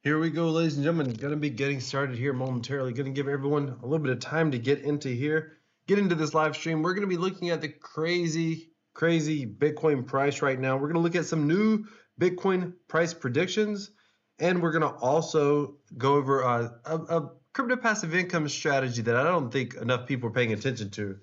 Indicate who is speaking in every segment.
Speaker 1: Here we go, ladies and gentlemen. Going to be getting started here momentarily. Going to give everyone a little bit of time to get into this live stream. We're going to be looking at the crazy Bitcoin price right now. We're going to look at some new Bitcoin price predictions, and we're going to also go over a crypto passive income strategy that I don't think enough people are paying attention to.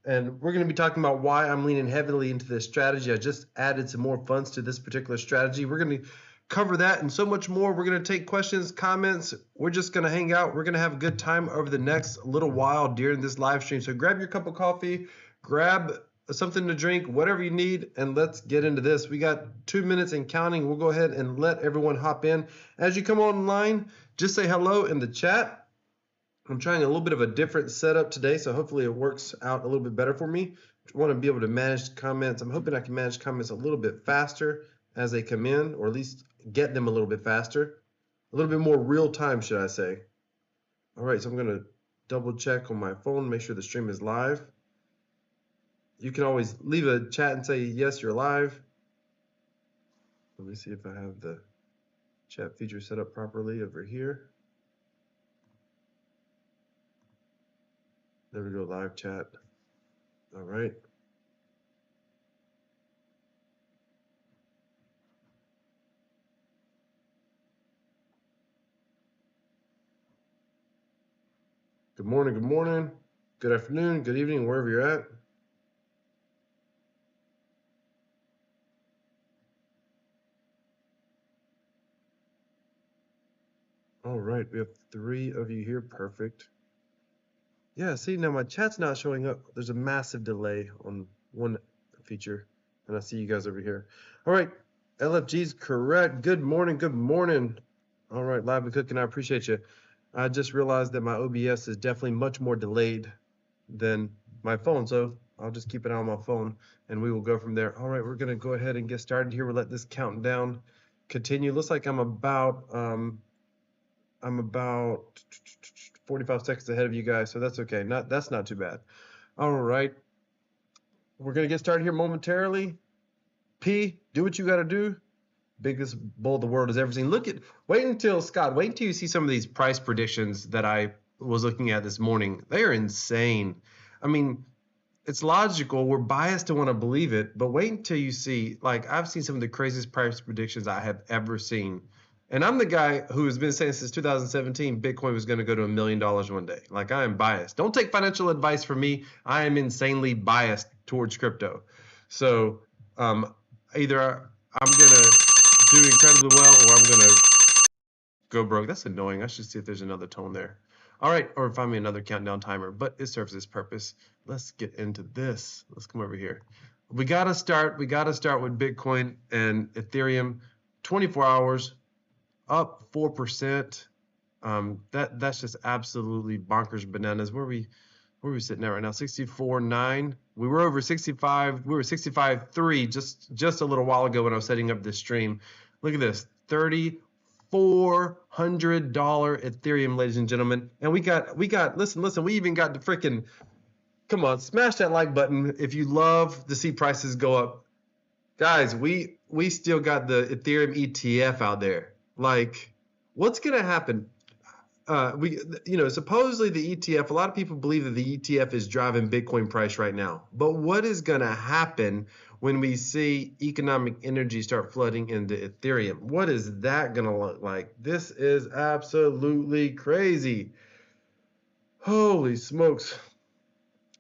Speaker 1: And we're going to be talking about why I'm leaning heavily into this strategy. I just added some more funds to this particular strategy. We're going to cover that and so much more. We're going to take questions, comments. We're just going to hang out. We're going to have a good time over the next little while during this live stream. So grab your cup of coffee, grab something to drink, whatever you need, and let's get into this. We got 2 minutes and counting. We'll go ahead and let everyone hop in. As you come online, just say hello in the chat. I'm trying a little bit of a different setup today, so hopefully it works out a little bit better for me. I want to be able to manage comments. I'm hoping I can manage comments a little bit faster as they come in, or at least get them a little bit faster. A little bit more real time, should I say. All right, so I'm going to double check on my phone, make sure the stream is live. You can always leave a chat and say, yes, you're live. Let me see if I have the chat feature set up properly over here. There we go, live chat. All right. Good morning, good afternoon, good evening, wherever you're at. All right, we have 3 of you here, perfect. Yeah, see, now my chat's not showing up. There's a massive delay on one feature, and I see you guys over here. All right, LFG's correct. Good morning. All right, Live and Cooking, I appreciate you. I just realized that my OBS is definitely much more delayed than my phone, so I'll just keep it on my phone, and we will go from there. All right, we're gonna go ahead and get started here. We'll let this countdown continue. Looks like I'm about 45 seconds ahead of you guys, so that's okay. That's not too bad. All right, we're gonna get started here momentarily. P, do what you gotta do. Biggest bull the world has ever seen. Wait until you see some of these price predictions that I was looking at this morning. They are insane. I mean, it's logical. We're biased to want to believe it, but wait until you see, like, I've seen some of the craziest price predictions I have ever seen. And I'm the guy who has been saying since 2017 Bitcoin was going to go to $1 million one day. Like, I am biased. Don't take financial advice from me. I am insanely biased towards crypto. So either I'm going to do incredibly well or I'm going to go broke. That's annoying. I should see if there's another tone there. All right, or find me another countdown timer, but it serves its purpose. Let's get into this. Let's come over here. We gotta start with Bitcoin and Ethereum. 24 hours, up 4%. That's just absolutely bonkers bananas. Where are we sitting at right now? 64.9. We were over 65. We were 65.3 just a little while ago when I was setting up this stream. Look at this, $3,400 Ethereum, ladies and gentlemen. And we got listen, we even got the freaking, come on, smash that like button if you love to see prices go up. Guys, we still got the Ethereum ETF out there. Like, what's gonna happen? Supposedly the ETF, a lot of people believe that the ETF is driving Bitcoin price right now. But what is going to happen when we see economic energy start flooding into Ethereum? What is that going to look like? This is absolutely crazy. Holy smokes.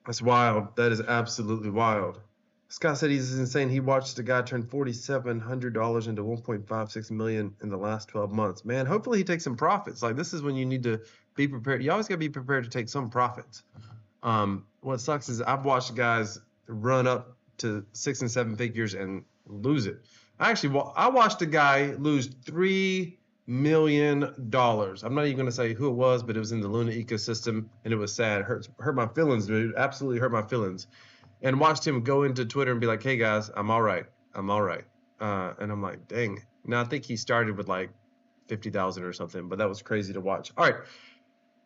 Speaker 1: That's wild. That is absolutely wild. Scott said he's insane. He watched a guy turn $4,700 into $1.56 million in the last 12 months. Man, hopefully he takes some profits. Like, this is when you need to be prepared. You always got to be prepared to take some profits. What sucks is I've watched guys run up to 6 and 7 figures and lose it. I watched a guy lose $3 million. I'm not even going to say who it was, but it was in the Luna ecosystem, and it was sad. Hurt my feelings, dude. Absolutely hurt my feelings. And watched him go into Twitter and be like, hey guys, I'm all right. And I'm like, dang. Now I think he started with like 50,000 or something, but that was crazy to watch. All right,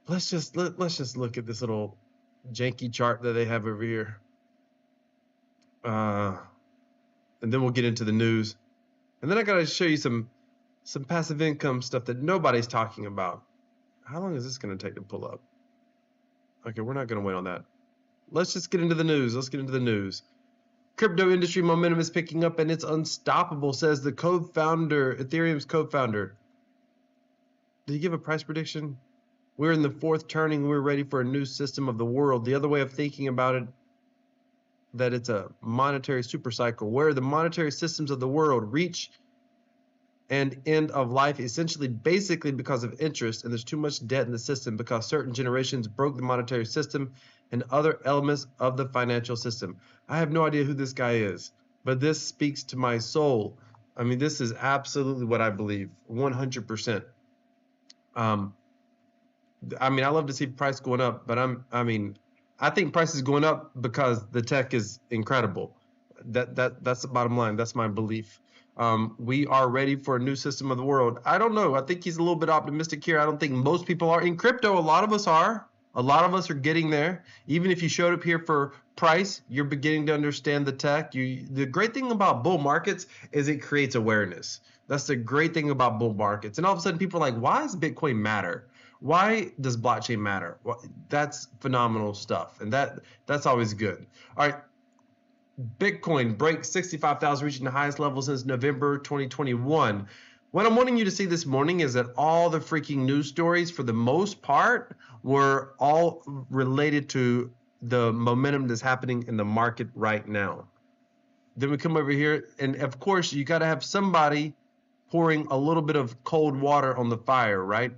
Speaker 1: let's just look at this little janky chart that they have over here. And then we'll get into the news. And then I got to show you some some passive income stuff that nobody's talking about. How long is this going to take to pull up? Okay, we're not going to wait on that. Let's just get into the news. Let's get into the news. Crypto industry momentum is picking up and it's unstoppable, says the co-founder, Ethereum's co-founder. Did he give a price prediction? We're in the fourth turning. We're ready for a new system of the world. The other way of thinking about it, that it's a monetary supercycle where the monetary systems of the world reach and end of life essentially basically because of interest, and there's too much debt in the system because certain generations broke the monetary system and other elements of the financial system. I have no idea who this guy is, but this speaks to my soul. I mean, this is absolutely what I believe, 100%. I mean, I love to see price going up, but I think price is going up because the tech is incredible. That's the bottom line. That's my belief. We are ready for a new system of the world. I don't know. I think he's a little bit optimistic here. I don't think most people are. In crypto, a lot of us are. A lot of us are getting there. Even if you showed up here for price, you're beginning to understand the tech. The great thing about bull markets is it creates awareness. That's the great thing about bull markets. And all of a sudden people are like, why does Bitcoin matter? Why does blockchain matter? Well, that's phenomenal stuff. And that's always good. All right. Bitcoin breaks 65,000, reaching the highest level since November 2021. What I'm wanting you to see this morning is that all the freaking news stories, for the most part, were all related to the momentum that's happening in the market right now. Then we come over here, and of course, you got to have somebody pouring a little bit of cold water on the fire, right?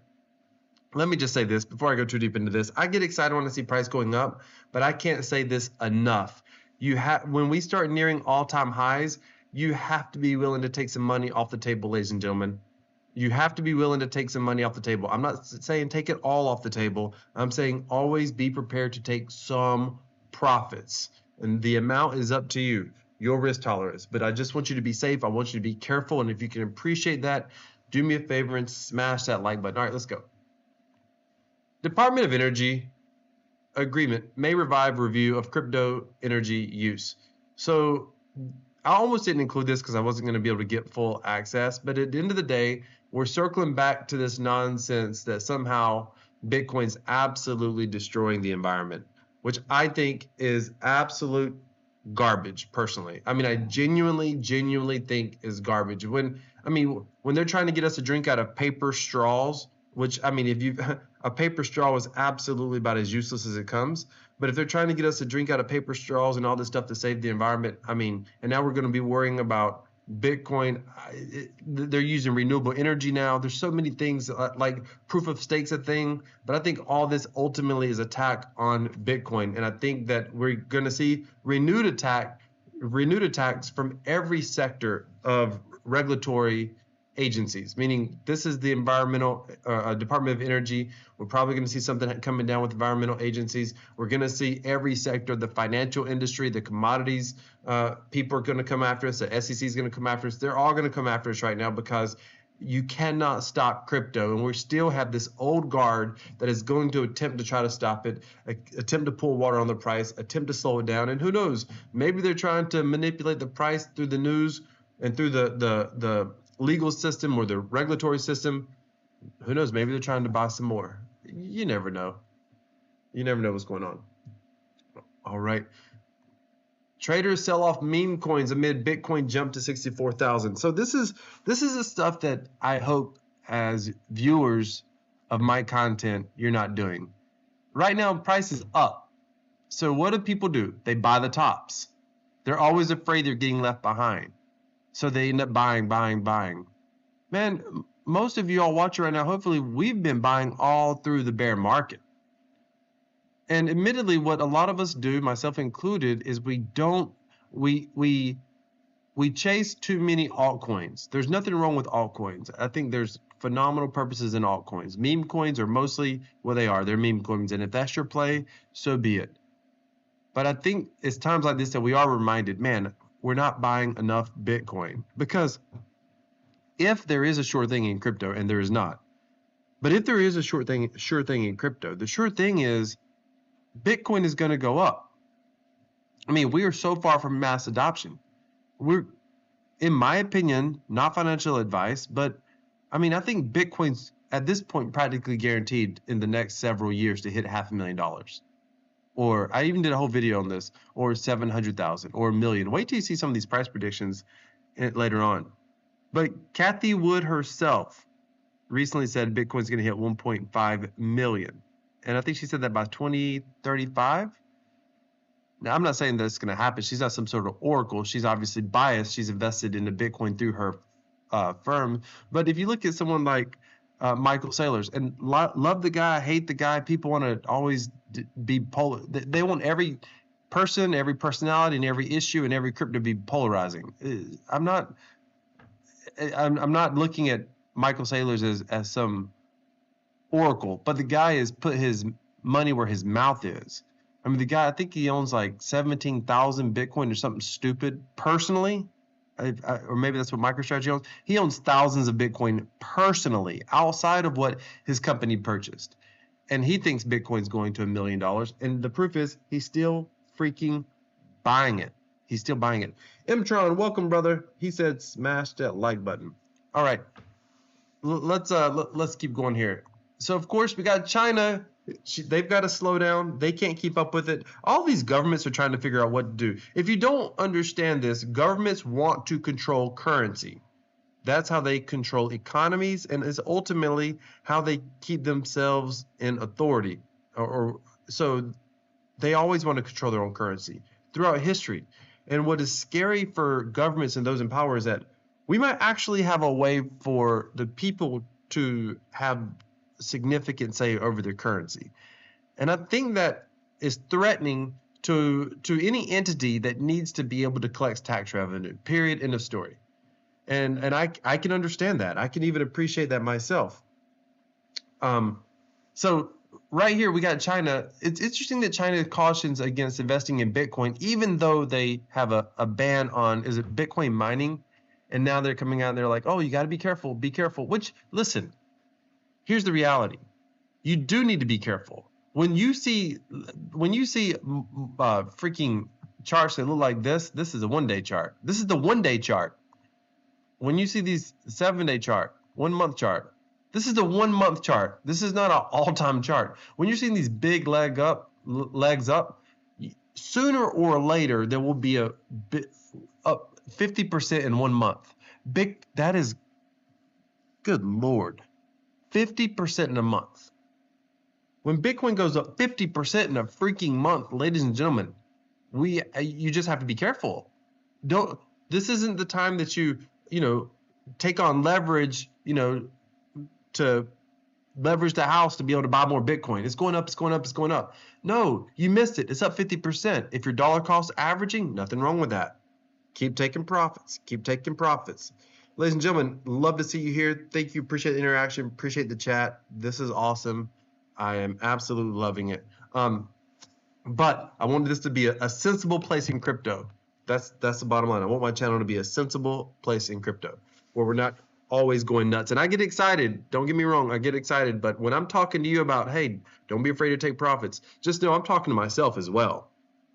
Speaker 1: Let me just say this before I go too deep into this. I get excited when I see price going up, but I can't say this enough. When we start nearing all-time highs, you have to be willing to take some money off the table, ladies and gentlemen. You have to be willing to take some money off the table. I'm not saying take it all off the table. I'm saying always be prepared to take some profits. And the amount is up to you, your risk tolerance. But I just want you to be safe. I want you to be careful. And if you can appreciate that, do me a favor and smash that like button. All right, let's go. Department of Energy agreement may revive review of crypto energy use. So I almost didn't include this because I wasn't going to be able to get full access, but at the end of the day, we're circling back to this nonsense that somehow Bitcoin's absolutely destroying the environment, which I think is absolute garbage personally. I mean, I genuinely think is garbage. When they're trying to get us to drink out of paper straws, which, I mean, a paper straw is absolutely about as useless as it comes. But if they're trying to get us to drink out of paper straws and all this stuff to save the environment, I mean, and now we're going to be worrying about Bitcoin. They're using renewable energy now. There's so many things, like proof of stake's a thing. But I think all this ultimately is attack on Bitcoin. And I think that we're going to see renewed attacks from every sector of regulatory agencies, meaning this is the environmental Department of Energy. We're probably going to see something coming down with environmental agencies. We're going to see every sector, the financial industry, the commodities, people are going to come after us. The SEC is going to come after us. They're all going to come after us right now because you cannot stop crypto. And we still have this old guard that is going to attempt to try to stop it, attempt to pull water on the price, attempt to slow it down. And who knows, maybe they're trying to manipulate the price through the news and through the legal system or the regulatory system. Who knows? Maybe they're trying to buy some more. You never know. You never know what's going on. All right. Traders sell off meme coins amid Bitcoin jump to 64,000. So this is the stuff that I hope as viewers of my content you're not doing. Right now price is up. So what do people do? They buy the tops. They're always afraid they're getting left behind. So they end up buying. Man, most of you all watching right now, hopefully we've been buying all through the bear market. And admittedly, what a lot of us do, myself included, is we chase too many altcoins. There's nothing wrong with altcoins. I think there's phenomenal purposes in altcoins. Meme coins are mostly what they are. They're meme coins. And if that's your play, so be it. But I think it's times like this that we are reminded, man, we're not buying enough Bitcoin. Because if there is a sure thing in crypto, and there is not, but if there is a sure thing in crypto, the sure thing is Bitcoin is going to go up. I mean, we are so far from mass adoption. We're, in my opinion, not financial advice, but I mean, I think Bitcoin's at this point practically guaranteed in the next several years to hit $500,000. Or I even did a whole video on this, or 700,000 or a million. Wait till you see some of these price predictions later on. But Kathy Wood herself recently said Bitcoin's going to hit 1.5 million. And I think she said that by 2035. Now, I'm not saying that it's going to happen. She's not some sort of oracle. She's obviously biased. She's invested into Bitcoin through her firm. But if you look at someone like Michael Saylors, and love the guy, hate the guy, people want to always be polar. They want every person, every personality, and every issue and every crypto to be polarizing. I'm not looking at Michael Saylors as some oracle, but the guy has put his money where his mouth is. I mean, the guy, I think he owns like 17,000 Bitcoin or something stupid personally. Or maybe that's what MicroStrategy owns. He owns thousands of Bitcoin personally outside of what his company purchased. And he thinks Bitcoin's going to $1 million. And the proof is he's still freaking buying it. He's still buying it. Mtron, welcome, brother. He said smash that like button. All right. Let's keep going here. So, of course, we got China. They've got to slow down. They can't keep up with it. All these governments are trying to figure out what to do. If you don't understand this, governments want to control currency. That's how they control economies, and is ultimately how they keep themselves in authority. So they always want to control their own currency throughout history. And what is scary for governments and those in power is that we might actually have a way for the people to have significant say over their currency. And I think that is threatening to any entity that needs to be able to collect tax revenue, period, end of story. And I can understand that. I can even appreciate that myself. So right here we got China. It's interesting that China cautions against investing in Bitcoin, even though they have a ban on, is it Bitcoin mining? And now they're coming out and they're like, oh, you got to be careful, which, listen, here's the reality. You do need to be careful. When you see freaking charts that look like this is a 1 day chart. This is the 1 day chart. When you see these 7 day chart, 1 month chart, this is the 1 month chart. This is not an all-time chart. When you're seeing these big legs up, sooner or later there will be a bit up 50% in 1 month. That is, good Lord, 50% in a month. When Bitcoin goes up 50% in a freaking month, ladies and gentlemen, you just have to be careful. This isn't the time that you take on leverage, to leverage the house to be able to buy more Bitcoin. It's going up, it's going up, it's going up. No, you missed it. It's up 50%. If your dollar cost averaging, nothing wrong with that. Keep taking profits. Keep taking profits. Ladies and gentlemen, love to see you here. Thank you. Appreciate the interaction. Appreciate the chat. This is awesome. I am absolutely loving it. But I wanted this to be a sensible place in crypto. That's the bottom line. I want my channel to be a sensible place in crypto where we're not always going nuts. And I get excited. Don't get me wrong. I get excited. But when I'm talking to you about, hey, don't be afraid to take profits, just know I'm talking to myself as well.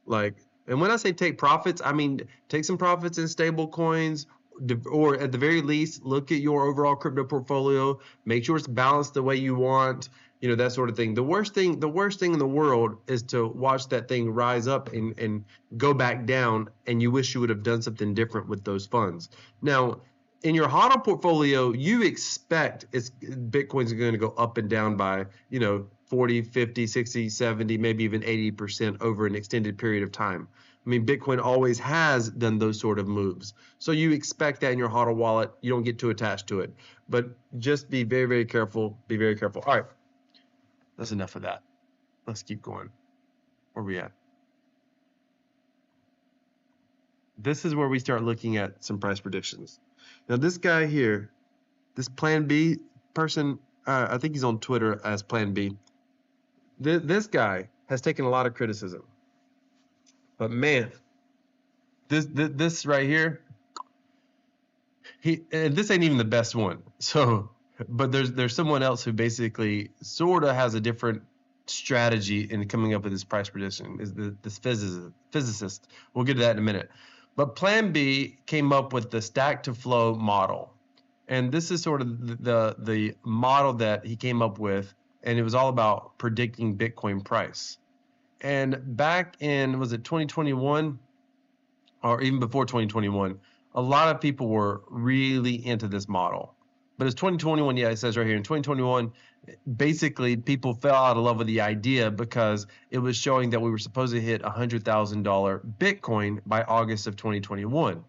Speaker 1: And when I say take profits, I mean take some profits in stable coins, or at the very least, look at your overall crypto portfolio. Make sure it's balanced the way you want, that sort of thing. The worst thing in the world is to watch that thing rise up and go back down, and you wish you would have done something different with those funds. Now, in your HODL portfolio, you expect Bitcoin's going to go up and down by, 40, 50, 60, 70, maybe even 80% over an extended period of time. I mean, Bitcoin always has done those sort of moves. So you expect that in your HODL wallet. You don't get too attached to it. But just be very, very careful. Be very careful. All right. That's enough of that. Let's keep going. Where are we at? This is where we start looking at some price predictions. Now, this guy here, this Plan B person, I think he's on Twitter as Plan B. This guy has taken a lot of criticism. But man, this right here, this ain't even the best one. So, but there's someone else who basically sort of has a different strategy in coming up with this price prediction. Is this physicist? We'll get to that in a minute. But Plan B came up with the stack to flow model. And this is sort of the model that he came up with, and it was all about predicting Bitcoin price. And back in, was it 2021 or even before 2021, a lot of people were really into this model. But it's 2021, yeah, it says right here in 2021, basically people fell out of love with the idea because it was showing that we were supposed to hit $100,000 Bitcoin by August of 2021.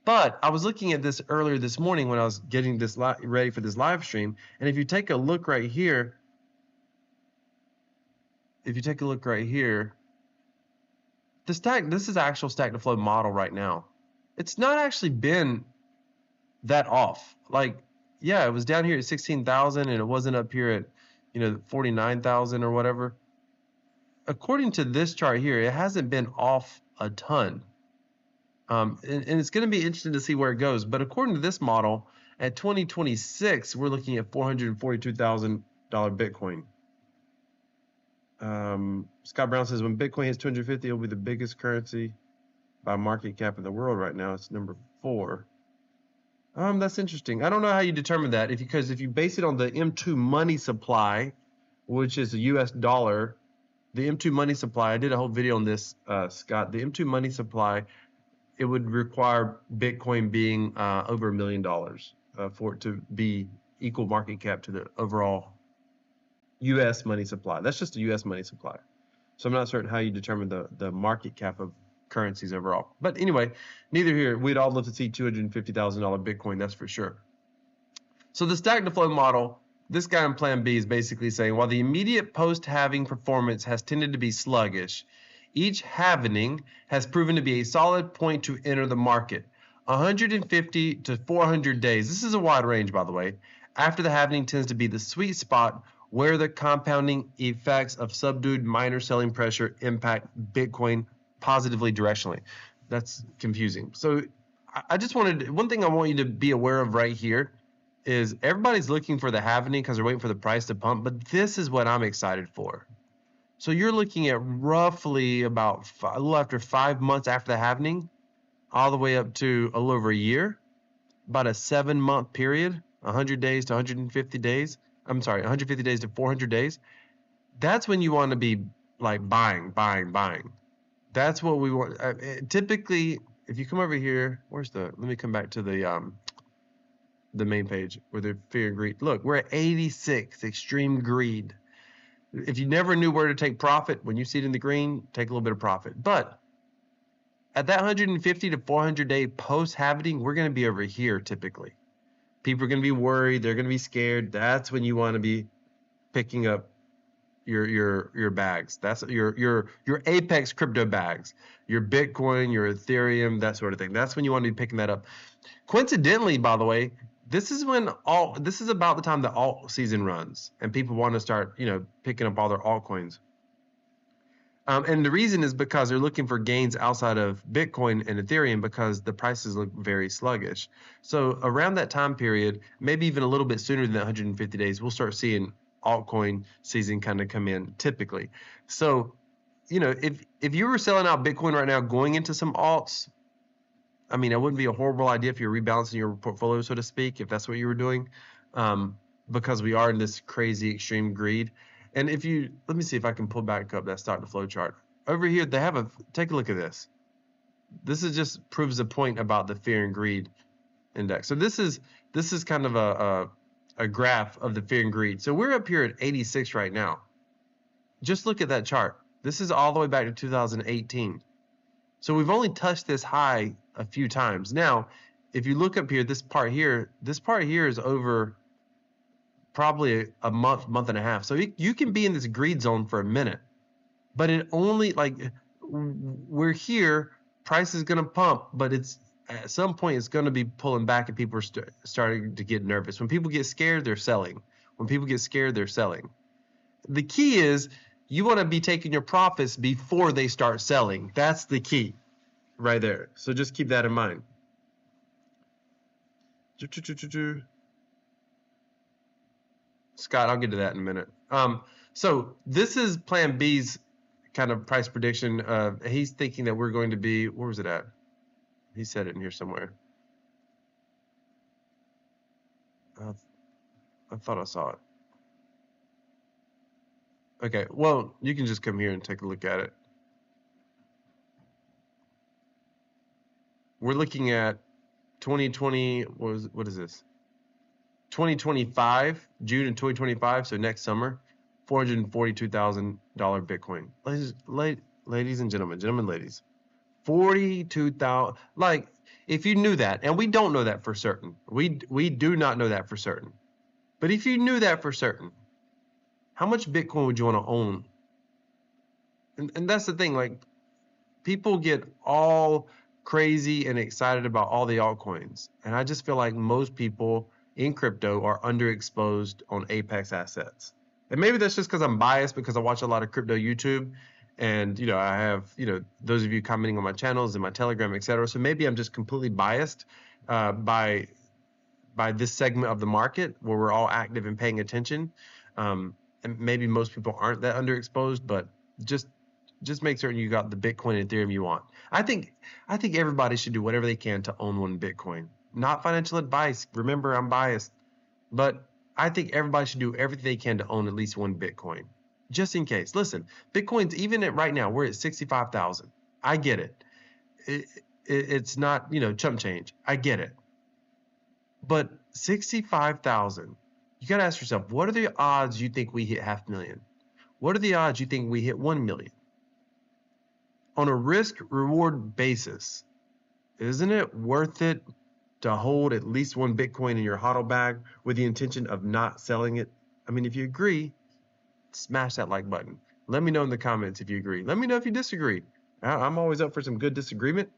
Speaker 1: But I was looking at this earlier this morning when I was getting this ready for this live stream, and if you take a look right here, this is actual stack to flow model right now. It's not actually been that off. Like, yeah, it was down here at 16,000 and it wasn't up here at, 49,000 or whatever. According to this chart here, it hasn't been off a ton. And it's going to be interesting to see where it goes. But according to this model, at 2026, we're looking at $442,000 Bitcoin. Scott Brown says when Bitcoin hits 250, it'll be the biggest currency by market cap in the world right now. It's number 4. That's interesting. I don't know how you determine that because if you base it on the M2 money supply, which is a US dollar, the M2 money supply, I did a whole video on this, Scott. The M2 money supply, it would require Bitcoin being over $1 million for it to be equal market cap to the overall US money supply. That's just a US money supply. So I'm not certain how you determine the market cap of currencies overall. But anyway, neither here. We'd all love to see $250,000 Bitcoin, that's for sure. So the stack to flow model, this guy in plan B is basically saying while the immediate post-halving performance has tended to be sluggish, each halvening has proven to be a solid point to enter the market. 150 to 400 days, this is a wide range by the way, after the halvening tends to be the sweet spot where the compounding effects of subdued minor selling pressure impact Bitcoin positively directionally. That's confusing. So I just wanted, one thing I want you to be aware of right here is everybody's looking for the halvening because they're waiting for the price to pump, but this is what I'm excited for. So you're looking at roughly about a little after 5 months after the halvening, all the way up to a little over a year, about a 7-month period, 100 days to 150 days. I'm sorry, 150 days to 400 days. That's when you want to be like buying. That's what we want. Typically, if you come over here, let me come back to the main page where the fear and greed. Look, we're at 86, extreme greed. If you never knew where to take profit, when you see it in the green, take a little bit of profit. But at that 150 to 400 day post halvening, we're going to be over here typically. People are going to be worried. They're going to be scared. That's when you want to be picking up your bags. That's your Apex crypto bags, your Bitcoin, your Ethereum, that sort of thing. That's when you want to be picking that up. Coincidentally, by the way, this is about the time the alt season runs and people want to start, picking up all their altcoins. And the reason is because they're looking for gains outside of Bitcoin and Ethereum because the prices look very sluggish. So around that time period, maybe even a little bit sooner than 150 days, we'll start seeing altcoin season kind of come in typically. So, if you were selling out Bitcoin right now going into some alts, I mean, it wouldn't be a horrible idea if you're rebalancing your portfolio, so to speak, if that's what you were doing, because we are in this crazy extreme greed. And let me see if I can pull back up that stock to flow chart. Over here, take a look at this. This is just proves the point about the fear and greed index. So this is kind of a graph of the fear and greed. So we're up here at 86 right now. Just look at that chart. This is all the way back to 2018. So we've only touched this high a few times. Now, if you look up here, this part here is over probably a month and a half. So you can be in this greed zone for a minute, but it only we're here, price is going to pump, but at some point it's going to be pulling back and people are starting to get nervous. When people get scared, they're selling. When people get scared, they're selling. The key is you want to be taking your profits before they start selling. That's the key right there. So just keep that in mind. Scott, I'll get to that in a minute. So this is Plan B's kind of price prediction. He's thinking that we're going to be, where was it at? He said it in here somewhere. I thought I saw it. Okay, well, you can just come here and take a look at it. We're looking at 2020. What is this? 2025, June of 2025. So next summer, $442,000 Bitcoin. Ladies and gentlemen, ladies, 42,000. Like, if you knew that, and we don't know that for certain, we do not know that for certain. But if you knew that for certain, how much Bitcoin would you want to own? And that's the thing. Like, people get all crazy and excited about all the altcoins. And I just feel like most people in crypto are underexposed on Apex assets. And maybe that's just because I'm biased because I watch a lot of crypto YouTube and I have those of you commenting on my channels and my Telegram, etc. So maybe I'm just completely biased by this segment of the market where we're all active and paying attention. And maybe most people aren't that underexposed, but just make certain you got the Bitcoin and Ethereum you want. I think everybody should do whatever they can to own one Bitcoin. Not financial advice. Remember, I'm biased, but I think everybody should do everything they can to own at least one Bitcoin, just in case. Listen, Bitcoin's even at right now we're at 65,000. I get it. It's not chump change. I get it. But 65,000, you got to ask yourself, what are the odds you think we hit 500,000? What are the odds you think we hit 1 million? On a risk reward basis, isn't it worth it to hold at least one Bitcoin in your HODL bag with the intention of not selling it? I mean, if you agree, smash that like button. Let me know in the comments if you agree. Let me know if you disagree. I'm always up for some good disagreement.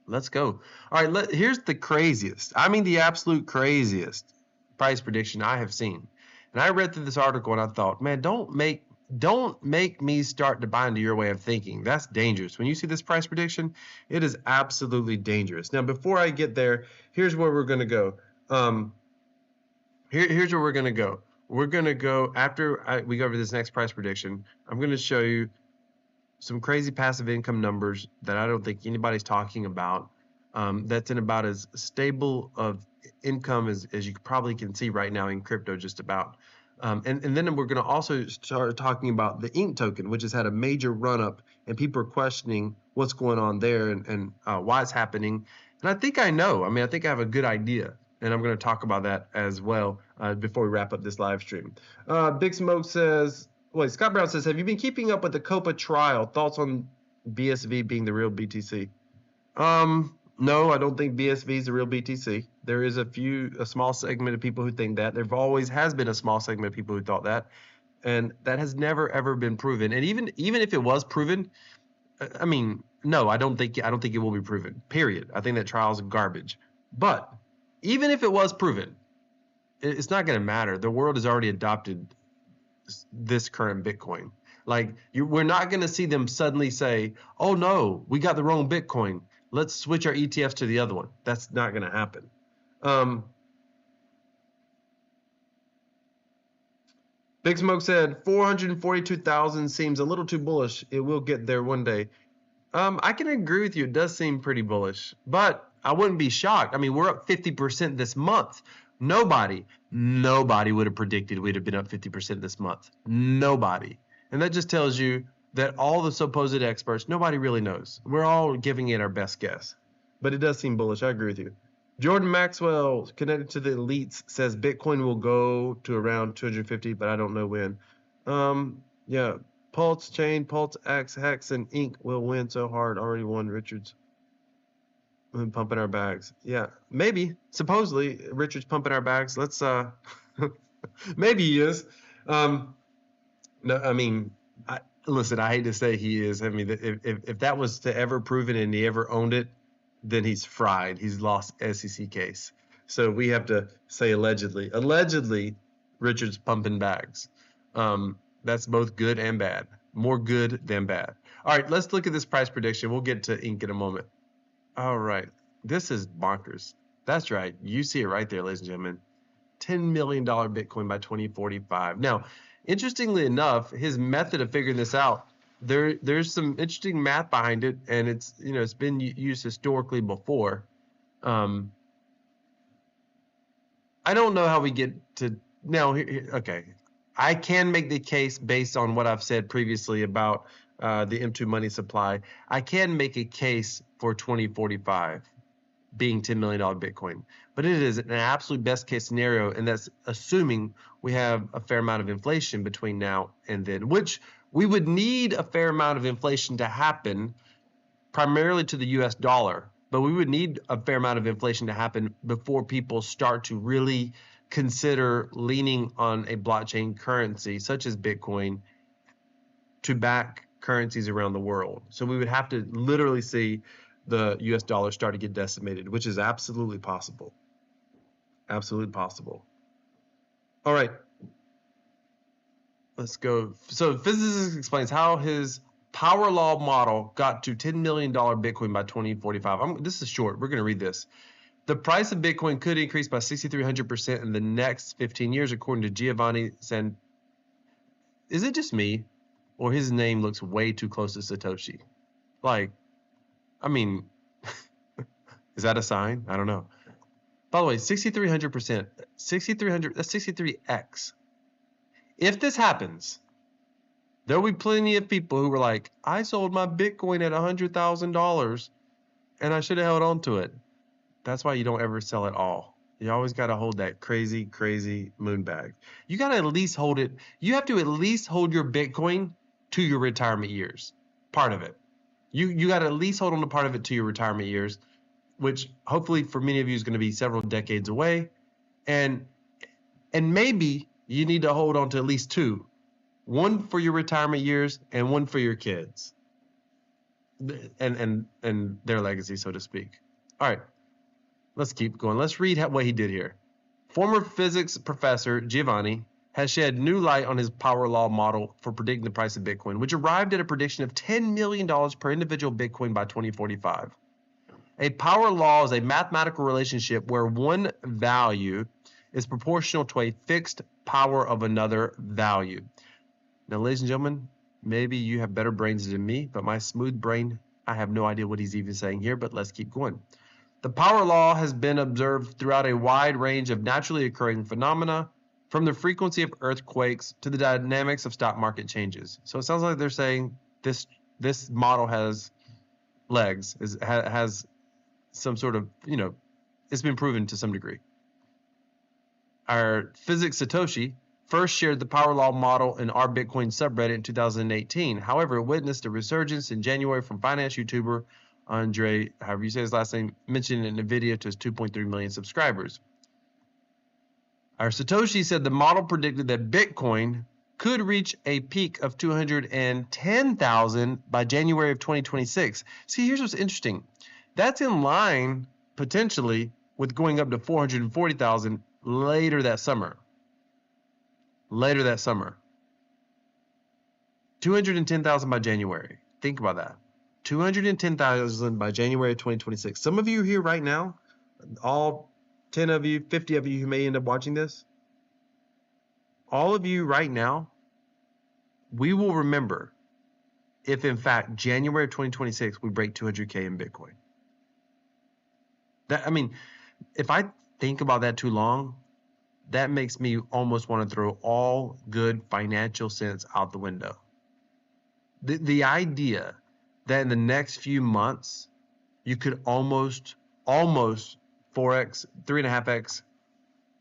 Speaker 1: Let's go. All right, here's the craziest. I mean, the absolute craziest price prediction I have seen. And I read through this article and I thought, man, don't make me start to buy into your way of thinking. That's dangerous. When you see this price prediction, it is absolutely dangerous. Now, before I get there, here's where we're going to go. Here's where we're going to go. We're going to go after we go over this next price prediction. I'm going to show you some crazy passive income numbers that I don't think anybody's talking about. That's in about as stable of income as you probably can see right now in crypto, just about. And then we're going to also start talking about the Ink token, which has had a major run up, and people are questioning what's going on there and why it's happening. And I think I know. I mean, I think I have a good idea, and I'm going to talk about that as well before we wrap up this live stream. Big Smoke says, wait, Scott Brown says, have you been keeping up with the COPA trial? Thoughts on BSV being the real BTC? No, I don't think BSV is the real BTC. There is a small segment of people who think that. There always has been a small segment of people who thought that, and that has never ever been proven. And even if it was proven, I mean, no, I don't think it will be proven. Period. I think that trial is garbage. But even if it was proven, it's not going to matter. The world has already adopted this current Bitcoin. Like, we're not going to see them suddenly say, oh no, we got the wrong Bitcoin, let's switch our ETFs to the other one. That's not going to happen. Big Smoke said 442,000 seems a little too bullish. It will get there one day. I can agree with you. It does seem pretty bullish, but I wouldn't be shocked. I mean, we're up 50% this month. Nobody would have predicted we'd have been up 50% this month. Nobody. And that just tells you that all the supposed experts, nobody really knows. We're all giving it our best guess. But it does seem bullish. I agree with you. Jordan Maxwell, connected to the elites, says Bitcoin will go to around 250, but I don't know when. Yeah. Pulse Chain, Pulse X, Hex, and Ink will win so hard. Already won, Richards. Pumping our bags. Yeah, maybe. Supposedly, Richard's pumping our bags. Let's maybe he is. No, I mean, listen, I hate to say he is. I mean, if that was to ever proven and he ever owned it, then he's fried. He's lost SEC case. So we have to say allegedly. Allegedly, Richard's pumping bags. That's both good and bad. More good than bad. All right, let's look at this price prediction. We'll get to Ink in a moment. All right, this is bonkers. That's right. You see it right there, ladies and gentlemen. $10 million Bitcoin by 2045. Now, interestingly enough, his method of figuring this out, there's some interesting math behind it, and it's been used historically before. I I don't know how we get to now. Okay, I can make the case based on what I've said previously about the M2 money supply. I can make a case for 2045 being $10 million Bitcoin, but it is an absolute best case scenario, and that's assuming we have a fair amount of inflation between now and then, which we would need a fair amount of inflation to happen primarily to the US dollar, but we would need a fair amount of inflation to happen before people start to really consider leaning on a blockchain currency such as Bitcoin to back currencies around the world. So we would have to literally see the US dollar start to get decimated, which is absolutely possible. Absolutely possible. All right. Let's go. So physicist explains how his power law model got to $10 million Bitcoin by 2045. This is short. We're going to read this. The price of Bitcoin could increase by 6,300% in the next 15 years, according to Giovanni San. Is it just me, or his name looks way too close to Satoshi? Like, I mean, is that a sign? I don't know. By the way, 6,300%, 6,300, that's 63x. If this happens, there'll be plenty of people who were like, I sold my Bitcoin at $100,000 and I should have held on to it. That's why you don't ever sell it all. You always got to hold that crazy, crazy moon bag. You got to at least hold it. You have to at least hold your Bitcoin to your retirement years. Part of it. You got to at least hold on to part of it to your retirement years, which hopefully for many of you is going to be several decades away. And maybe you need to hold on to at least two. One for your retirement years and one for your kids. And their legacy, so to speak. All right. Let's keep going. Let's read what he did here. Former physics professor Giovanni has shed new light on his power law model for predicting the price of Bitcoin, which arrived at a prediction of $10 million per individual Bitcoin by 2045. A power law is a mathematical relationship where one value is proportional to a fixed power of another value. Now, ladies and gentlemen, maybe you have better brains than me, but my smooth brain, I have no idea what he's even saying here, but let's keep going. The power law has been observed throughout a wide range of naturally occurring phenomena, from the frequency of earthquakes to the dynamics of stock market changes. So it sounds like they're saying this model has legs, has some sort of, it's been proven to some degree. Our physics Satoshi first shared the power law model in our Bitcoin subreddit in 2018. However, it witnessed a resurgence in January from finance YouTuber Andre, however you say his last name, mentioned in a video to his 2.3 million subscribers. Our Satoshi said the model predicted that Bitcoin could reach a peak of 210,000 by January of 2026. See, here's what's interesting. That's in line, potentially, with going up to 440,000 later that summer. 210,000 by January. Think about that. 210,000 by January of 2026. Some of you here right now, all 10 of you, 50 of you who may end up watching this, all of you right now, we will remember if in fact January of 2026 we break 200K in Bitcoin. If I think about that too long, that makes me almost want to throw all good financial sense out the window. The idea that in the next few months you could almost 4x, 3.5x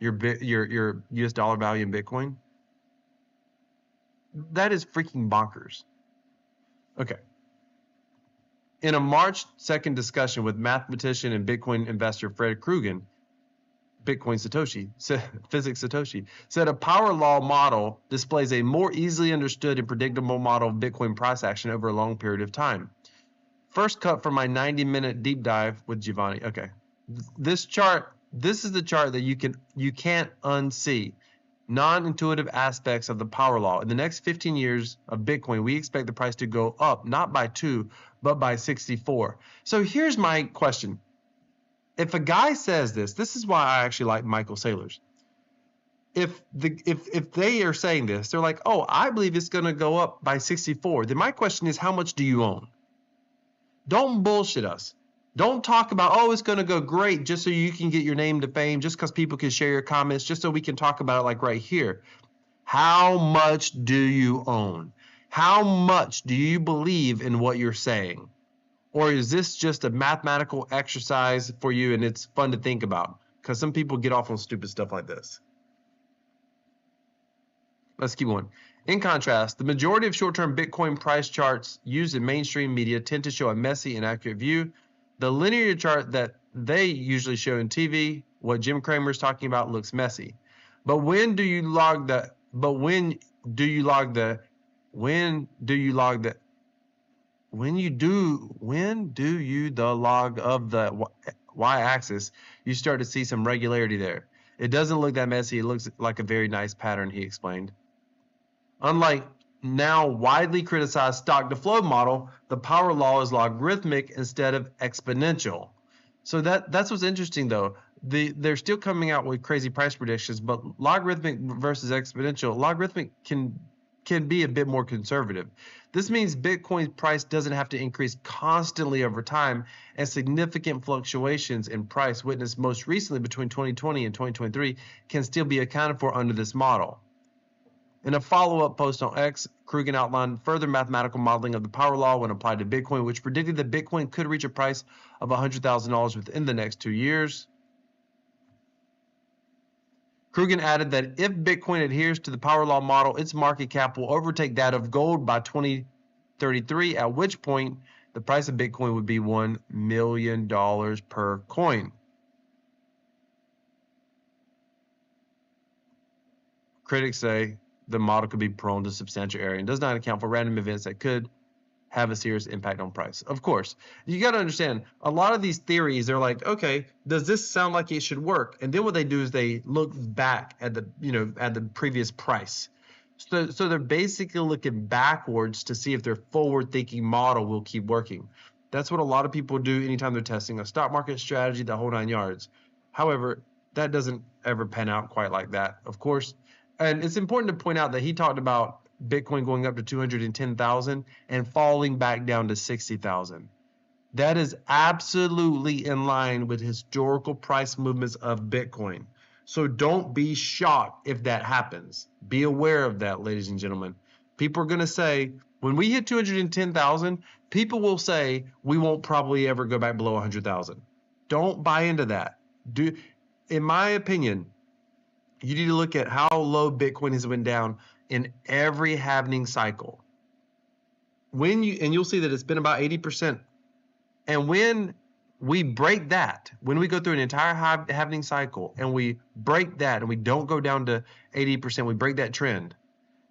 Speaker 1: your US dollar value in Bitcoin, that is freaking bonkers. Okay. In a March 2nd discussion with mathematician and Bitcoin investor Fred Krugen, Physics Satoshi, said a power law model displays a more easily understood and predictable model of Bitcoin price action over a long period of time. First cut from my 90-minute deep dive with Giovanni. Okay. This is the chart that you can't unsee. Non-intuitive aspects of the power law. In the next 15 years of Bitcoin, we expect the price to go up, not by 2, but by 64. So here's my question. If a guy says this is why I actually like Michael Saylor's. If they are saying this, they're like, oh, I believe it's going to go up by 64. Then my question is, how much do you own? Don't bullshit us. Don't talk about, oh, it's going to go great just so you can get your name to fame, just because people can share your comments, just so we can talk about it like right here. How much do you own? How much do you believe in what you're saying? Or is this just a mathematical exercise for you and it's fun to think about? Because some people get off on stupid stuff like this. Let's keep going. In contrast, the majority of short-term Bitcoin price charts used in mainstream media tend to show a messy and accurate view. The linear chart that they usually show in TV, what Jim Cramer is talking about, looks messy. But when do you log the when do you log the log of the y-axis, you start to see some regularity there. It doesn't look that messy. It looks like a very nice pattern, he explained. Unlike now widely criticized stock to flow model, the power law is logarithmic instead of exponential. So that's what's interesting though. They're still coming out with crazy price predictions, but logarithmic versus exponential, logarithmic can be a bit more conservative. This means Bitcoin's price doesn't have to increase constantly over time, and significant fluctuations in price witnessed most recently between 2020 and 2023 can still be accounted for under this model. In a follow-up post on X, Krugen outlined further mathematical modeling of the power law when applied to Bitcoin, which predicted that Bitcoin could reach a price of $100,000 within the next 2 years. Krugen added that if Bitcoin adheres to the power law model, its market cap will overtake that of gold by 2033, at which point the price of Bitcoin would be $1 million per coin. Critics say the model could be prone to substantial error and does not account for random events that could have a serious impact on price. Of course, you got to understand, a lot of these theories, they're like, okay, does this sound like it should work? And then what they do is they look back at the previous price. So they're basically looking backwards to see if their forward-thinking model will keep working. That's what a lot of people do anytime they're testing a stock market strategy, the whole 9 yards. However, that doesn't ever pan out quite like that, of course. And it's important to point out that he talked about Bitcoin going up to 210,000 and falling back down to 60,000. That is absolutely in line with historical price movements of Bitcoin. So don't be shocked if that happens. Be aware of that, ladies and gentlemen. People are going to say, when we hit 210,000, people will say we won't probably ever go back below 100,000. Don't buy into that. In my opinion, you need to look at how low Bitcoin has been down in every halving cycle. You'll see that it's been about 80%. And when we break that, when we go through an entire halving cycle and we break that and we don't go down to 80%, we break that trend,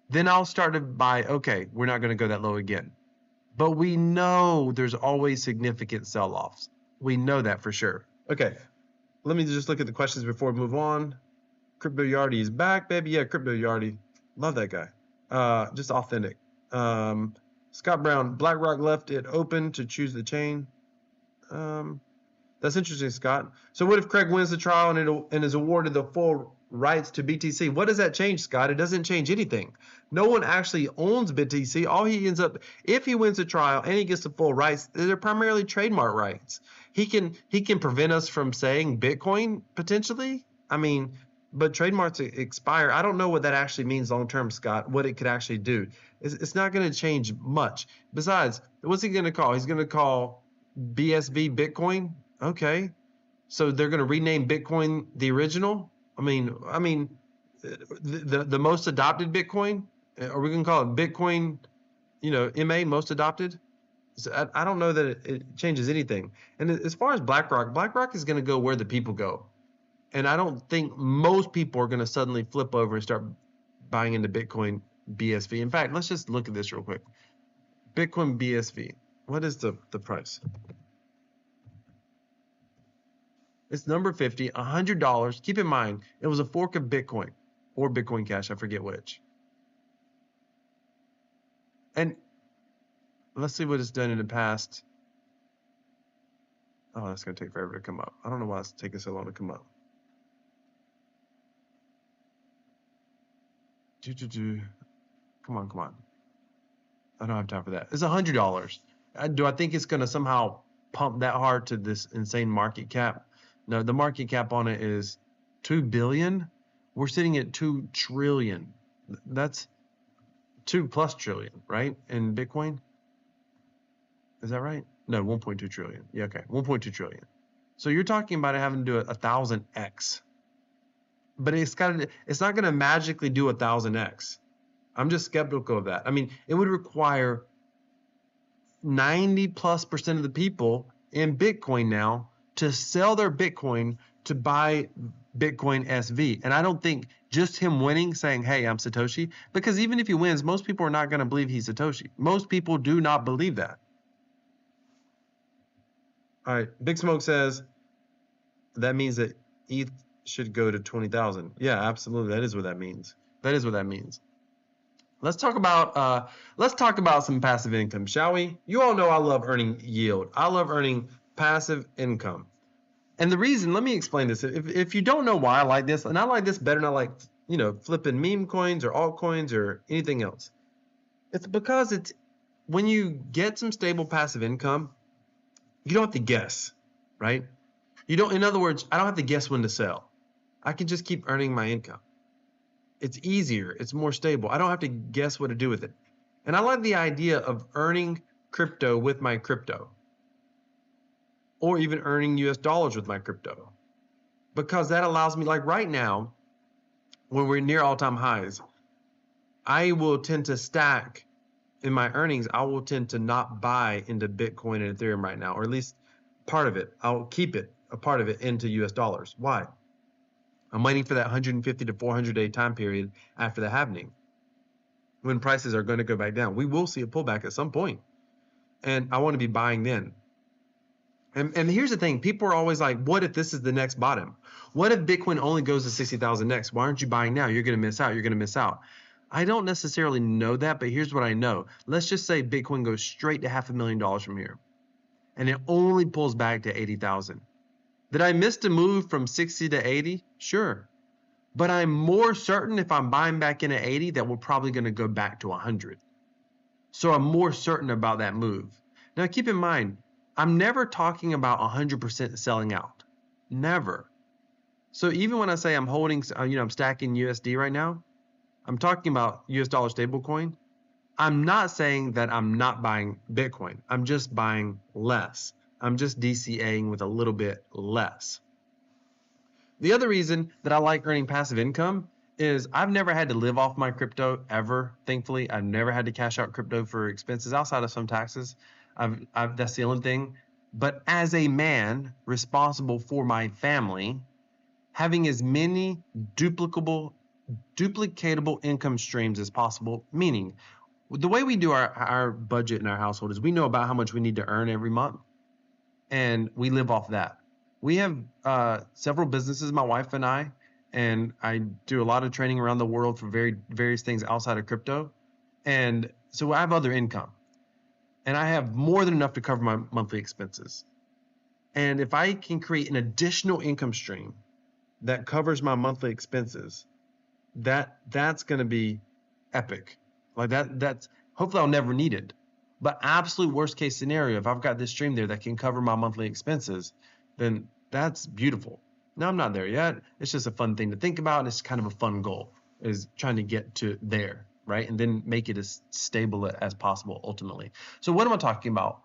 Speaker 1: then I'll start to buy, okay, we're not going to go that low again. But we know there's always significant sell-offs. We know that for sure. Okay, let me just look at the questions before we move on. Crypto Yardy is back, baby. Yeah, Crypto Yardy. Love that guy. Just authentic. Scott Brown, BlackRock left it open to choose the chain. That's interesting, Scott. So what if Craig wins the trial and is awarded the full rights to BTC? What does that change, Scott? It doesn't change anything. No one actually owns BTC. All he ends up, if he wins the trial and he gets the full rights, they're primarily trademark rights. He can prevent us from saying Bitcoin potentially. I mean, but trademarks expire. I don't know what that actually means long term, Scott, what it could actually do. It's not going to change much. Besides, what's he going to call? He's going to call BSV Bitcoin. Okay. So they're going to rename Bitcoin the original? I mean the most adopted Bitcoin? Are we going to call it Bitcoin, MA, most adopted? So I don't know that it changes anything. And as far as BlackRock is going to go where the people go. And I don't think most people are going to suddenly flip over and start buying into Bitcoin BSV. In fact, let's just look at this real quick. Bitcoin BSV. What is the price? It's number 50, $100. Keep in mind, it was a fork of Bitcoin or Bitcoin Cash. I forget which. And let's see what it's done in the past. Oh, that's going to take forever to come up. I don't know why it's taking so long to come up. Come on. I don't have time for that. It's $100. Do I think it's going to somehow pumped that hard to this insane market cap. No, the market cap on it is 2 billion. We're sitting at 2 trillion. That's 2+ trillion, right? In Bitcoin. Is that right? No, 1.2 trillion. Yeah, okay. 1.2 trillion. So you're talking about it having to do 1,000x. But it's not going to magically do 1,000x. I'm just skeptical of that. I mean, it would require 90+% of the people in Bitcoin now to sell their Bitcoin to buy Bitcoin SV. And I don't think just him winning, saying, hey, I'm Satoshi, because even if he wins, most people are not going to believe he's Satoshi. Most people do not believe that. All right, Big Smoke says that means that ETH should go to 20,000. Yeah, absolutely. That is what that means. That is what that means. Let's talk about some passive income, shall we? You all know I love earning yield. I love earning passive income. And the reason, let me explain this. If you don't know why I like this, and I like this better than I like, flipping meme coins or altcoins or anything else. It's because it's when you get some stable passive income, you don't have to guess, right? In other words, I don't have to guess when to sell. I can just keep earning my income. It's easier. It's more stable. I don't have to guess what to do with it. And I like the idea of earning crypto with my crypto, or even earning US dollars with my crypto, because that allows me, like right now, when we're near all-time highs, I will tend to stack in my earnings. I will tend to not buy into Bitcoin and Ethereum right now, or at least part of it. I'll keep it, a part of it, into US dollars. Why? I'm waiting for that 150 to 400 day time period after the halving, when prices are going to go back down. We will see a pullback at some point, and I want to be buying then. And here's the thing, people are always like, what if this is the next bottom? What if Bitcoin only goes to 60,000 next? Why aren't you buying now? You're going to miss out. You're going to miss out. I don't necessarily know that, but here's what I know. Let's just say Bitcoin goes straight to $500,000 from here, and it only pulls back to 80,000. Did I miss the move from 60 to 80? Sure. But I'm more certain if I'm buying back in at 80 that we're probably going to go back to 100. So I'm more certain about that move. Now keep in mind, I'm never talking about 100% selling out. Never. So even when I say I'm holding, I'm stacking USD right now, I'm talking about US dollar stablecoin. I'm not saying that I'm not buying Bitcoin. I'm just buying less. I'm just DCAing with a little bit less. The other reason that I like earning passive income is I've never had to live off my crypto ever. Thankfully, I've never had to cash out crypto for expenses outside of some taxes. That's the only thing. But as a man responsible for my family, having as many duplicatable income streams as possible, meaning the way we do our budget in our household is we know about how much we need to earn every month, and we live off that. We have several businesses, my wife and I do a lot of training around the world for various things outside of crypto. And so I have other income, and I have more than enough to cover my monthly expenses. And if I can create an additional income stream that covers my monthly expenses, that's going to be epic. Like that's hopefully I'll never need it. But absolute worst case scenario, if I've got this stream there that can cover my monthly expenses, then that's beautiful. Now I'm not there yet. It's just a fun thing to think about, and it's kind of a fun goal, is trying to get to there, right? And then make it as stable as possible ultimately. So what am I talking about?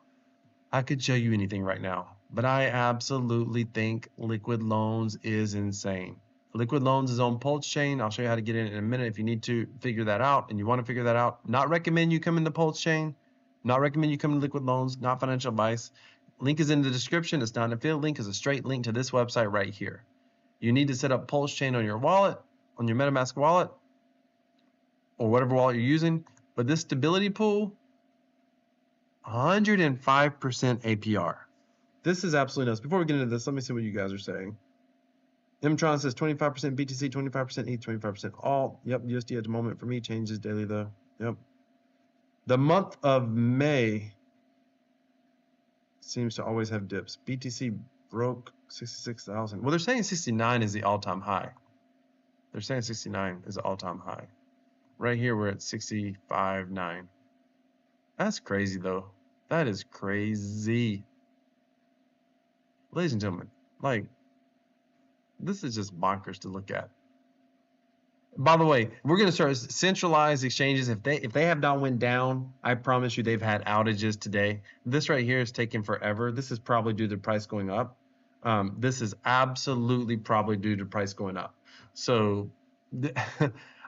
Speaker 1: I could show you anything right now, but I absolutely think LiquidLoans is insane. LiquidLoans is on Pulse Chain. I'll show you how to get in a minute if you need to figure that out and you want to figure that out. Not recommend you come in the Pulse Chain. Not recommend you come to LiquidLoans. Not financial advice. Link is in the description. It's not an affiliate link. It's a straight link to this website right here. You need to set up Pulse Chain on your wallet, on your MetaMask wallet, or whatever wallet you're using. But this stability pool, 105% APR. This is absolutely nuts. Before we get into this, let me see what you guys are saying. Mtron says 25% BTC, 25% ETH, 25% all. Yep, USD at the moment for me changes daily though. Yep. The month of May seems to always have dips. BTC broke 66,000. Well, they're saying 69 is the all-time high. They're saying 69 is the all-time high. Right here, we're at 65.9. That's crazy though. That is crazy. Ladies and gentlemen, like, this is just bonkers to look at. By the way, we're going to start centralized exchanges. If they have not went down, I promise you they've had outages today. This right here is taking forever. This is probably due to price going up. This is absolutely probably due to price going up. So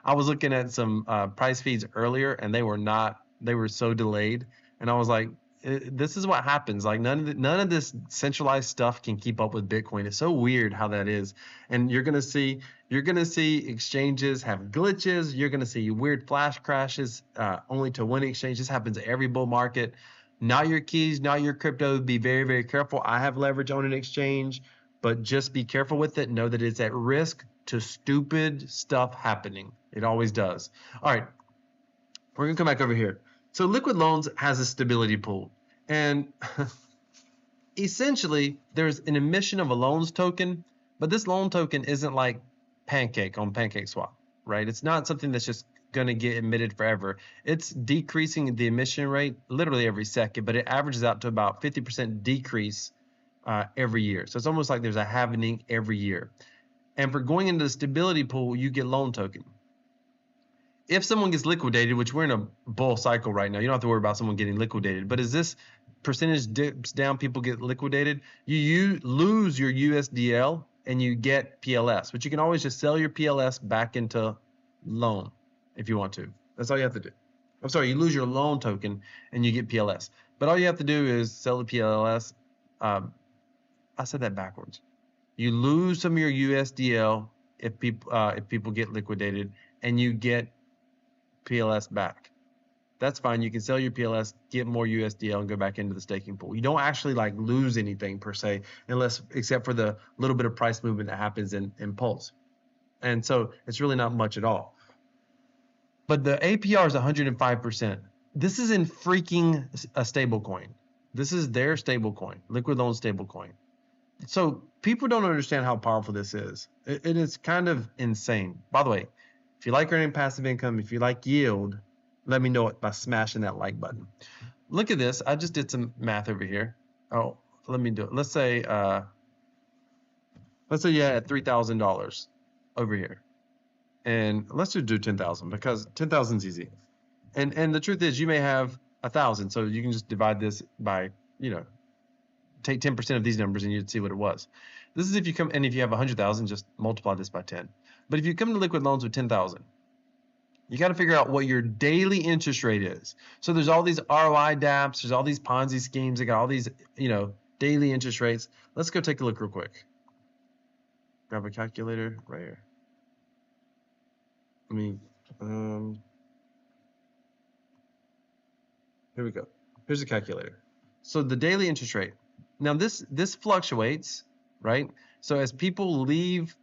Speaker 1: I was looking at some price feeds earlier, and they were so delayed. And I was like, this is what happens. Like none of this centralized stuff can keep up with Bitcoin. It's so weird how that is. And you're gonna see exchanges have glitches. You're gonna see weird flash crashes only to one exchange. This happens every bull market. Not your keys, not your crypto. Be very, very careful. I have leverage on an exchange, but just be careful with it. Know that it's at risk to stupid stuff happening. It always does. All right, we're gonna come back over here. So LiquidLoans has a stability pool, and essentially there's an emission of a loans token, but this loan token isn't like Pancake on PancakeSwap, right? It's not something that's just going to get emitted forever. It's decreasing the emission rate literally every second, but it averages out to about 50% decrease every year. So it's almost like there's a halving every year. And for going into the stability pool, you get loan token. If someone gets liquidated, which we're in a bull cycle right now, you don't have to worry about someone getting liquidated. But as this percentage dips down, people get liquidated, you lose your USDL and you get PLS. But you can always just sell your PLS back into loan if you want to. That's all you have to do. I'm sorry, you lose your loan token and you get PLS. But all you have to do is sell the PLS. I said that backwards. You lose some of your USDL if people get liquidated, and you get PLS back. That's fine. You can sell your PLS, get more USDL, and go back into the staking pool. You don't actually like lose anything per se, except for the little bit of price movement that happens in Pulse. And so it's really not much at all. But the APR is 105%. This is in freaking a stable coin. This is their stable coin, LiquidLoans stable coin. So people don't understand how powerful this is. It is kind of insane. By the way, if you like earning passive income, if you like yield, let me know it by smashing that like button. Look at this. I just did some math over here. Oh, let me do it. Let's say you had $3,000 over here. And let's just do 10,000 because 10,000 is easy. And the truth is you may have 1,000. So you can just divide this by, take 10% of these numbers and you'd see what it was. This is if you come, and if you have 100,000, just multiply this by 10. But if you come to LiquidLoans with 10,000, you got to figure out what your daily interest rate is. So there's all these ROI dApps, there's all these Ponzi schemes, they got all these, daily interest rates. Let's go take a look real quick. Grab a calculator right here. Here we go. Here's a calculator. So the daily interest rate. Now this fluctuates, right? So as people leave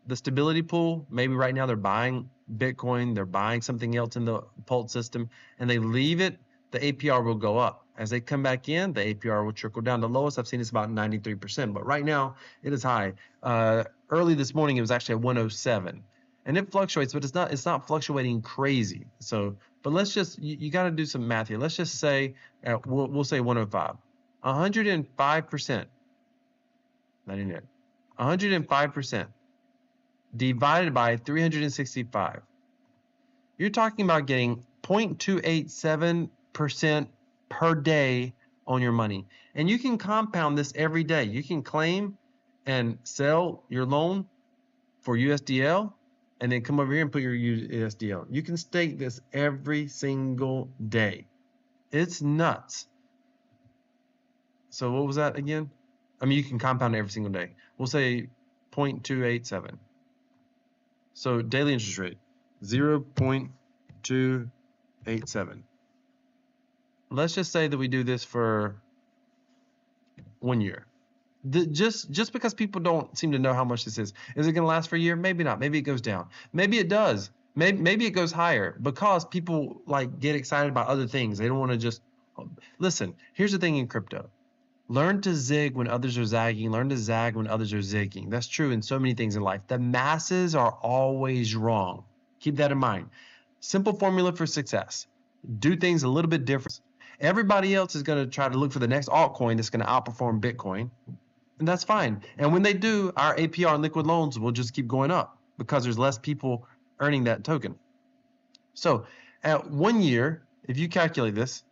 Speaker 1: the stability pool, maybe right now they're buying Bitcoin, they're buying something else in the Pulse system, and they leave it, the APR will go up. As they come back in, the APR will trickle down. The lowest I've seen is about 93%, but right now it is high. Early this morning it was actually at 107, and it fluctuates, but it's not fluctuating crazy. So, but let's just you got to do some math here. Let's just say we'll say 105, 105%, 99, 105%. divided by 365. You're talking about getting 0.287% per day on your money. And you can compound this every day. You can claim and sell your loan for USDL and then come over here and put your USDL. You can stake this every single day. It's nuts. So what was that again? You can compound it every single day. We'll say 0.287. So daily interest rate, 0.287. Let's just say that we do this for 1 year. Just because people don't seem to know how much this is it going to last for a year? Maybe not. Maybe it goes down. Maybe it does. Maybe it goes higher because people get excited about other things. They don't want to just listen. Here's the thing in crypto. Learn to zig when others are zagging. Learn to zag when others are zigging. That's true in so many things in life. The masses are always wrong. Keep that in mind. Simple formula for success. Do things a little bit different. Everybody else is going to try to look for the next altcoin that's going to outperform Bitcoin, and that's fine. And when they do, our APR and liquid loans will just keep going up because there's less people earning that token. So at 1 year, if you calculate this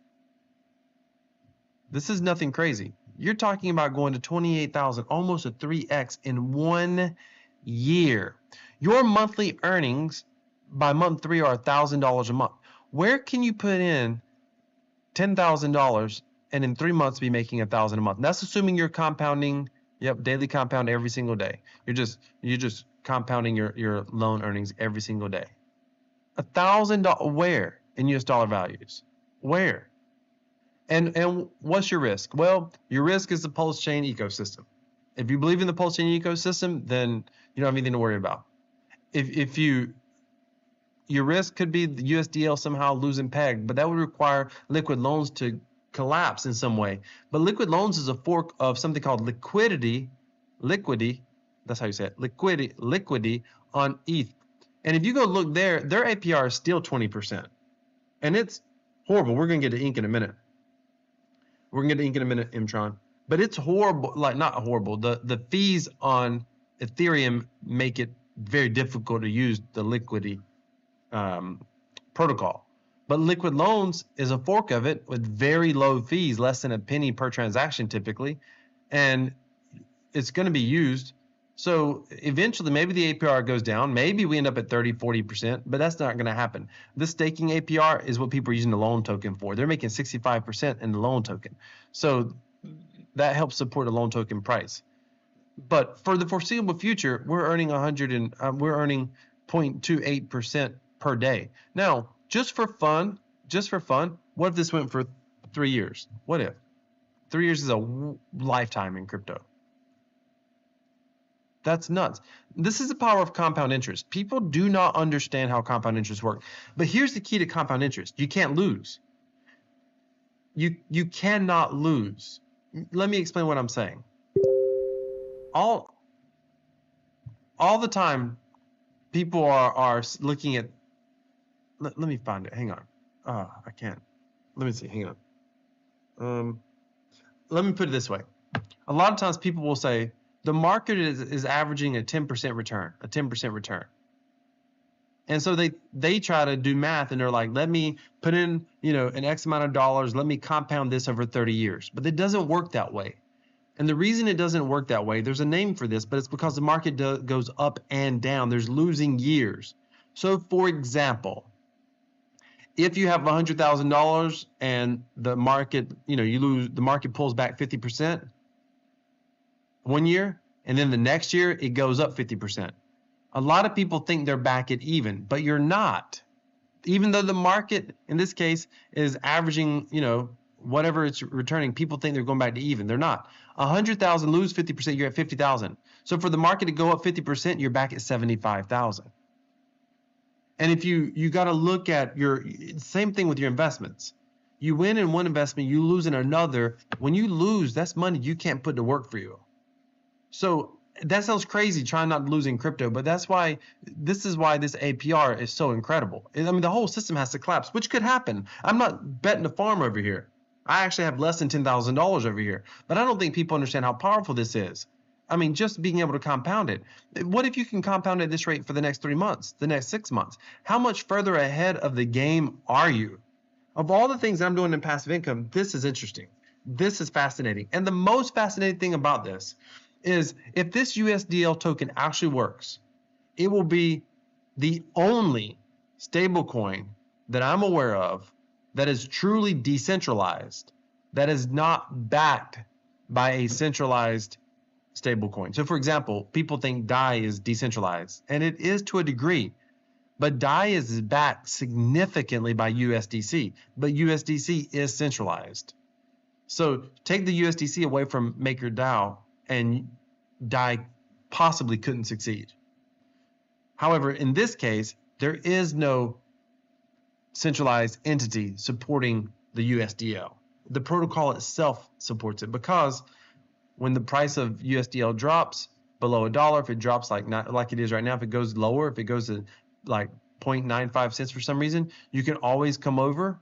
Speaker 1: is nothing crazy. You're talking about going to 28,000, almost a 3x in 1 year. Your monthly earnings by month 3 are $1,000 a month. Where can you put in $10,000 and in 3 months be making $1,000 a month? And that's assuming you're compounding, daily compound every single day. You're just compounding your loan earnings every single day. $1,000 where in US dollar values? Where? And what's your risk? Well, your risk is the pulse chain ecosystem. If you believe in the pulse chain ecosystem, then you don't have anything to worry about. If your risk could be the USDL somehow losing peg, but that would require liquid loans to collapse in some way. But liquid loans is a fork of something called liquidity, that's how you say it, liquidity on ETH. And if you go look there, their APR is still 20%. And it's horrible. We're going to get to ink in a minute. Mtron. But it's horrible, like not horrible. The fees on Ethereum make it very difficult to use the liquidity protocol. But liquid loans is a fork of it with very low fees, less than a penny per transaction typically. And it's going to be used. So eventually maybe the APR goes down. Maybe we end up at 30, 40%, but that's not going to happen. This staking APR is what people are using the loan token for. They're making 65% in the loan token. So that helps support the loan token price. But for the foreseeable future, we're earning 0.28% per day. Now, just for fun, what if this went for 3 years? What if? 3 years is a lifetime in crypto. That's nuts. This is the power of compound interest. People do not understand how compound interest works. But here's the key to compound interest. You can't lose. You cannot lose. Let me explain what I'm saying. All the time, people are looking at, let me find it. Hang on. I can't. Let me see. Hang on. Let me put it this way. A lot of times people will say, the market is averaging a 10% return. And so they try to do math and they're like, let me put in, an X amount of dollars, let me compound this over 30 years. But it doesn't work that way. And the reason it doesn't work that way, there's a name for this, but it's because the market goes up and down. There's losing years. So for example, if you have $100,000 and the market, the market pulls back 50%, 1 year, and then the next year it goes up 50%. A lot of people think they're back at even, but you're not. Even though the market in this case is averaging, whatever it's returning, people think they're going back to even. They're not. 100,000 lose 50%, you're at 50,000. So for the market to go up 50%, you're back at 75,000. And if you got to look at same thing with your investments. You win in one investment, you lose in another. When you lose, that's money you can't put to work for you. So that sounds crazy trying not to lose in crypto, but this is why this APR is so incredible. I mean, the whole system has to collapse, which could happen. I'm not betting the farm over here. I actually have less than $10,000 over here, but I don't think people understand how powerful this is. I mean, just being able to compound it. What if you can compound at this rate for the next 3 months, the next 6 months? How much further ahead of the game are you? Of all the things that I'm doing in passive income, this is interesting. This is fascinating. And the most fascinating thing about this is if this USDL token actually works, it will be the only stablecoin that I'm aware of that is truly decentralized, that is not backed by a centralized stablecoin. So for example, people think DAI is decentralized, and it is to a degree, but DAI is backed significantly by USDC, but USDC is centralized. So take the USDC away from MakerDAO, and DAI possibly couldn't succeed. However, in this case, there is no centralized entity supporting the USDL. The protocol itself supports it, because when the price of USDL drops below $1, if it drops like it is right now, if it goes lower, if it goes to like 0.95 cents for some reason, you can always come over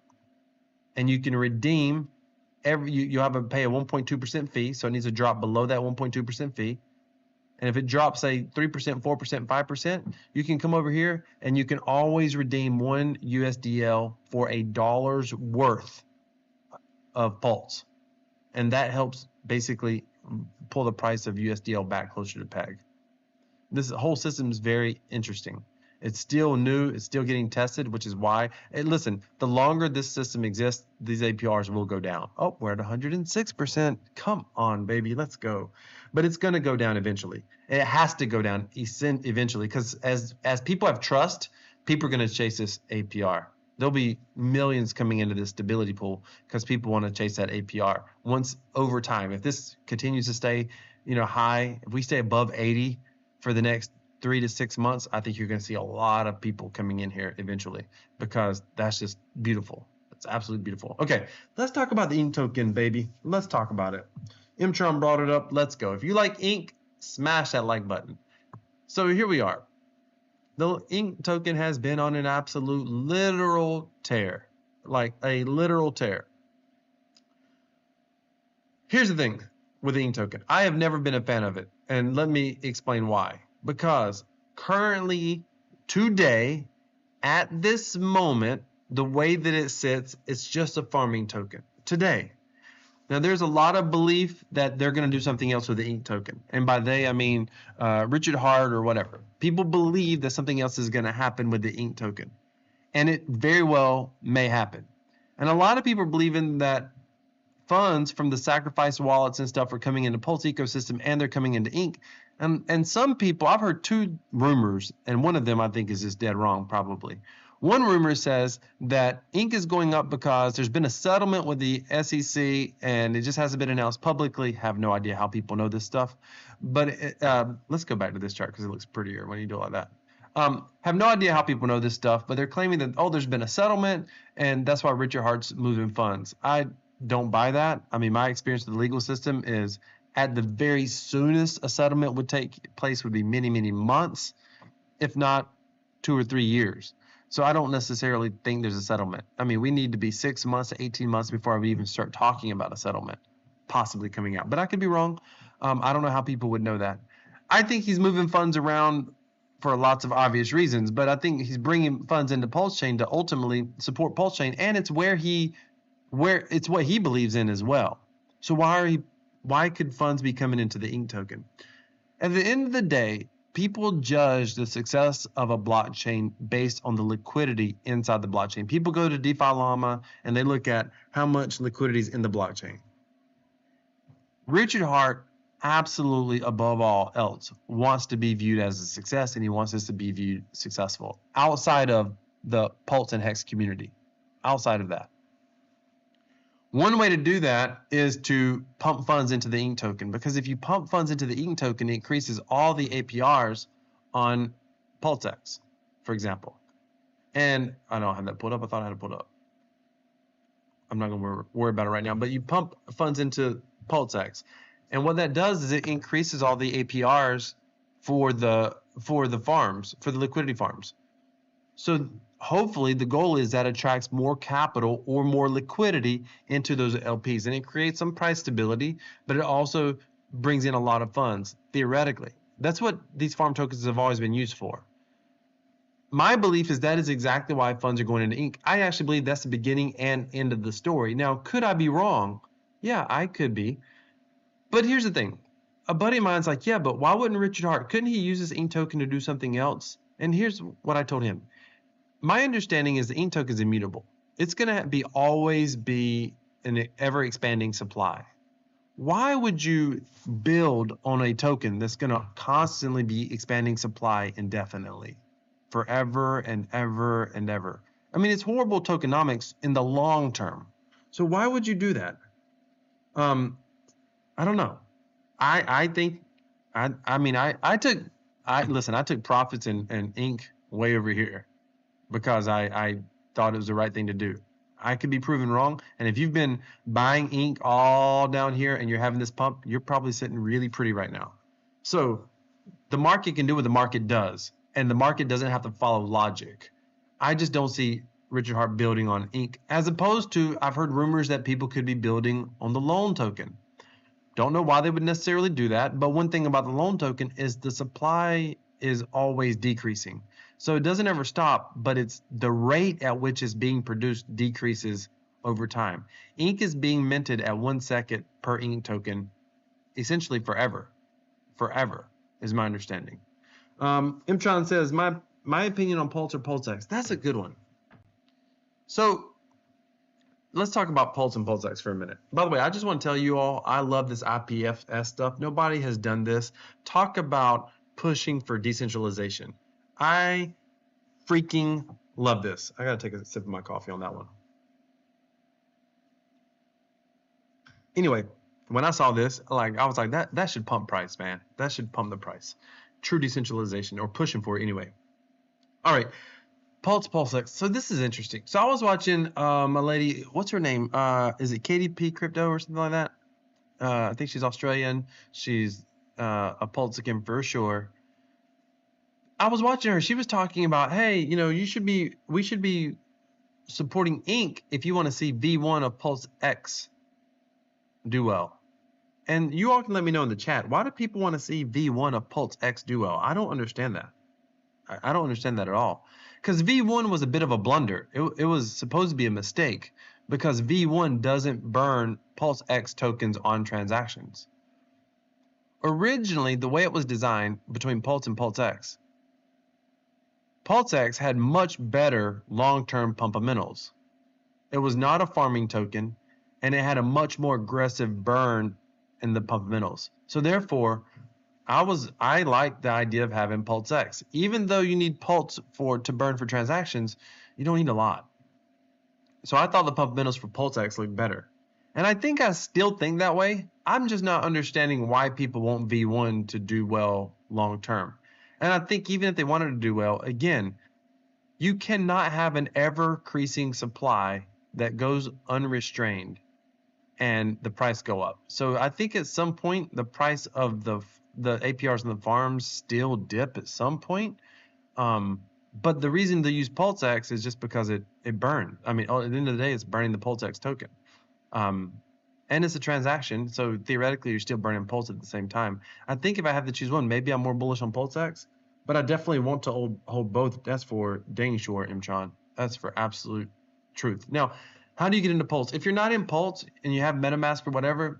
Speaker 1: and you can redeem you'll have to pay a 1.2% fee, so it needs to drop below that 1.2% fee. And if it drops, say 3%, 4%, 5%, you can come over here and you can always redeem 1 USDL for $1 worth of pulse. And that helps basically pull the price of USDL back closer to peg. This whole system is very interesting. It's still new. It's still getting tested, which is why. And listen, the longer this system exists, these APRs will go down. Oh, we're at 106%. Come on, baby, let's go. But it's going to go down eventually. It has to go down eventually, because as people have trust, people are going to chase this APR. There'll be millions coming into this stability pool because people want to chase that APR. Once over time, if this continues to stay, high, if we stay above 80 for the next 3 to 6 months, I think you're going to see a lot of people coming in here eventually, because that's just beautiful. It's absolutely beautiful. Okay, let's talk about the INK token, baby. Let's talk about it. Mtron brought it up. Let's go. If you like INK, smash that like button. So here we are. The INK token has been on an absolute literal tear, like a literal tear. Here's the thing with the INK token. I have never been a fan of it, and let me explain why. Because currently, today, at this moment, the way that it sits, it's just a farming token today. Now, there's a lot of belief that they're going to do something else with the INK token. And by they, I mean Richard Hart or whatever. People believe that something else is going to happen with the INK token. And it very well may happen. And a lot of people are believing that funds from the sacrifice wallets and stuff are coming into Pulse ecosystem, and they're coming into INK. And some people, I've heard 2 rumors, and one of them I think is just dead wrong probably. One rumor says that INK is going up because there's been a settlement with the SEC and it just hasn't been announced publicly. Have no idea how people know this stuff. But let's go back to this chart because it looks prettier when you do it like that. Have no idea how people know this stuff, but they're claiming that, there's been a settlement and that's why Richard Hart's moving funds. I don't buy that. I mean, my experience with the legal system is at the very soonest a settlement would take place would be many, many months, if not 2 or 3 years. So I don't necessarily think there's a settlement. I mean, we need to be 6 months to 18 months before we even start talking about a settlement possibly coming out. But I could be wrong. I don't know how people would know that. I think he's moving funds around for lots of obvious reasons, but I think he's bringing funds into Pulse Chain to ultimately support Pulse Chain, and it's where it's what he believes in as well. So why could funds be coming into the INK token? At the end of the day, people judge the success of a blockchain based on the liquidity inside the blockchain. People go to DeFi Llama and they look at how much liquidity is in the blockchain. Richard Hart, absolutely above all else, wants to be viewed as a success, and he wants us to be viewed successful outside of the Pulse and Hex community. Outside of that. One way to do that is to pump funds into the INK token, because if you pump funds into the INK token, it increases all the APRs on PulseX, for example. And I don't have that pulled up. I thought I had it pulled up. I'm not going to worry about it right now, but you pump funds into PulseX. And what that does is it increases all the APRs for the farms, for the liquidity farms. So hopefully the goal is that attracts more capital or more liquidity into those LPs, and it creates some price stability, but it also brings in a lot of funds theoretically. That's what these farm tokens have always been used for. My belief is that is exactly why funds are going into INK. I actually believe that's the beginning and end of the story. Now, could I be wrong? Yeah, I could be. But here's the thing. A buddy of mine's like, yeah, but why wouldn't Richard Hart? Couldn't he use this INK token to do something else? And here's what I told him. My understanding is the INK token is immutable. It's going to always be an ever-expanding supply. Why would you build on a token that's going to constantly be expanding supply indefinitely, forever and ever and ever? I mean, it's horrible tokenomics in the long term. So why would you do that? I don't know. I think I took profits in INK way over here because I thought it was the right thing to do. I could be proven wrong. And if you've been buying INK all down here and you're having this pump, you're probably sitting really pretty right now. So the market can do what the market does, and the market doesn't have to follow logic. I just don't see Richard Hart building on Ink, as opposed to, I've heard rumors that people could be building on the loan token. Don't know why they would necessarily do that, but one thing about the loan token is the supply is always decreasing. So it doesn't ever stop, but it's the rate at which it's being produced decreases over time. Ink is being minted at 1 second per Ink token, essentially forever. Forever is my understanding. Imtron says, my opinion on Pulse or PulseX. That's a good one. So let's talk about Pulse and PulseX for a minute. By the way, I just want to tell you all, I love this IPFS stuff. Nobody has done this. Talk about pushing for decentralization. I freaking love this. I got to take a sip of my coffee on that one. Anyway, when I saw this, I was like, that should pump price, man. That should pump the price. True decentralization, or pushing for it anyway. All right. PulseX. So this is interesting. So I was watching a lady, what's her name? Is it KDP Crypto or something like that? I think she's Australian. She's a Pulsican for sure. I was watching her. She was talking about, hey, we should be supporting Ink if you want to see V1 of PulseX do well. And you all can let me know in the chat, why do people want to see V1 of PulseX do well? I don't understand that. I don't understand that at all. Because V1 was a bit of a blunder. It was supposed to be a mistake because V1 doesn't burn PulseX tokens on transactions. Originally, the way it was designed between Pulse and PulseX, PulseX had much better long-term fundamentals. It was not a farming token, and it had a much more aggressive burn in the fundamentals. So therefore, I like the idea of having PulseX. Even though you need Pulse to burn for transactions, you don't need a lot. So I thought the fundamentals for PulseX looked better. And I think I still think that way. I'm just not understanding why people want V1 to do well long term. And I think even if they wanted to do well, again, you cannot have an ever-increasing supply that goes unrestrained and the price go up. So I think at some point the price of the APRs and the farms still dip at some point. But the reason to use PulseX is just because it burned. I mean, at the end of the day, it's burning the PulseX token. And it's a transaction, so theoretically you're still burning Pulse at the same time. I think if I have to choose one, maybe I'm more bullish on PulseX, but I definitely want to hold both. That's for dang sure, Imtron. That's for absolute truth. Now, how do you get into Pulse? If you're not in Pulse and you have MetaMask or whatever,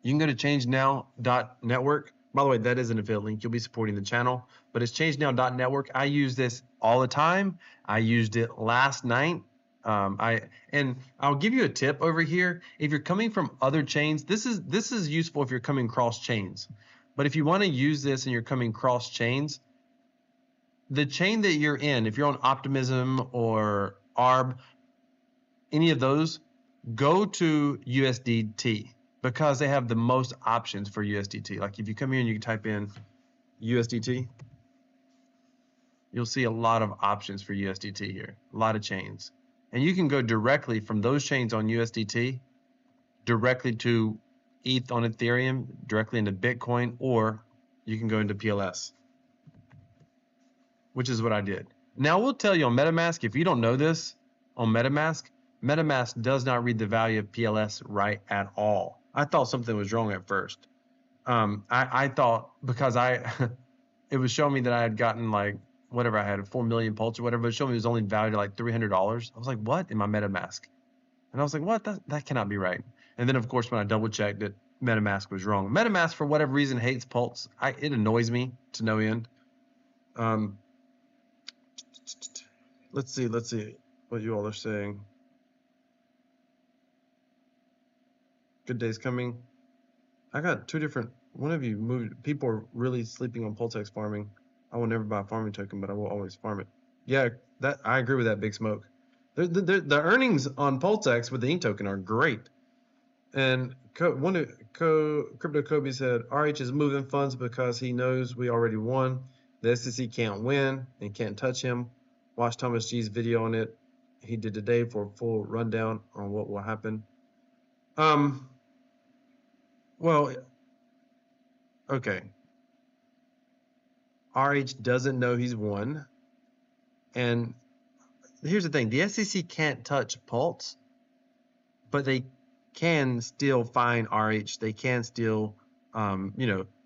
Speaker 1: you can go to ChangeNow.network. By the way, that is an affiliate link. You'll be supporting the channel, but it's ChangeNow.network. I use this all the time. I used it last night. And I'll give you a tip over here. If you're coming from other chains, this is useful if you're coming cross chains. But if you want to use this and you're coming cross chains, the chain that you're in, if you're on Optimism or ARB, any of those, go to USDT because they have the most options for USDT. Like if you come here and you type in USDT, you'll see a lot of options for USDT here, a lot of chains. And you can go directly from those chains on USDT directly to ETH on Ethereum, directly into Bitcoin, or you can go into PLS, which is what I did. Now, we'll tell you on MetaMask, if you don't know this, on MetaMask does not read the value of PLS right at all. I thought something was wrong at first. I thought because it was showing me that I had gotten like, whatever I had, 4 million Pulse or whatever, but it showed me it was only valued at like $300. I was like, what? In my MetaMask. And I was like, what? That cannot be right. And then, of course, when I double checked it, MetaMask was wrong. MetaMask, for whatever reason, hates Pulse. It annoys me to no end. Let's see what you all are saying. Good days coming. I got two different, one of you moved, people are really sleeping on PulseX farming. I will never buy a farming token, but I will always farm it. Yeah, I agree with that, Big Smoke. The earnings on PulseX with the Ink token are great. And Crypto Kobe said, RH is moving funds because he knows we already won. The SEC can't win and can't touch him. Watch Thomas G's video on it. He did today for a full rundown on what will happen. Well, okay. RH doesn't know he's won. And here's the thing. The SEC can't touch Pulse, but they can still fine RH. They can still,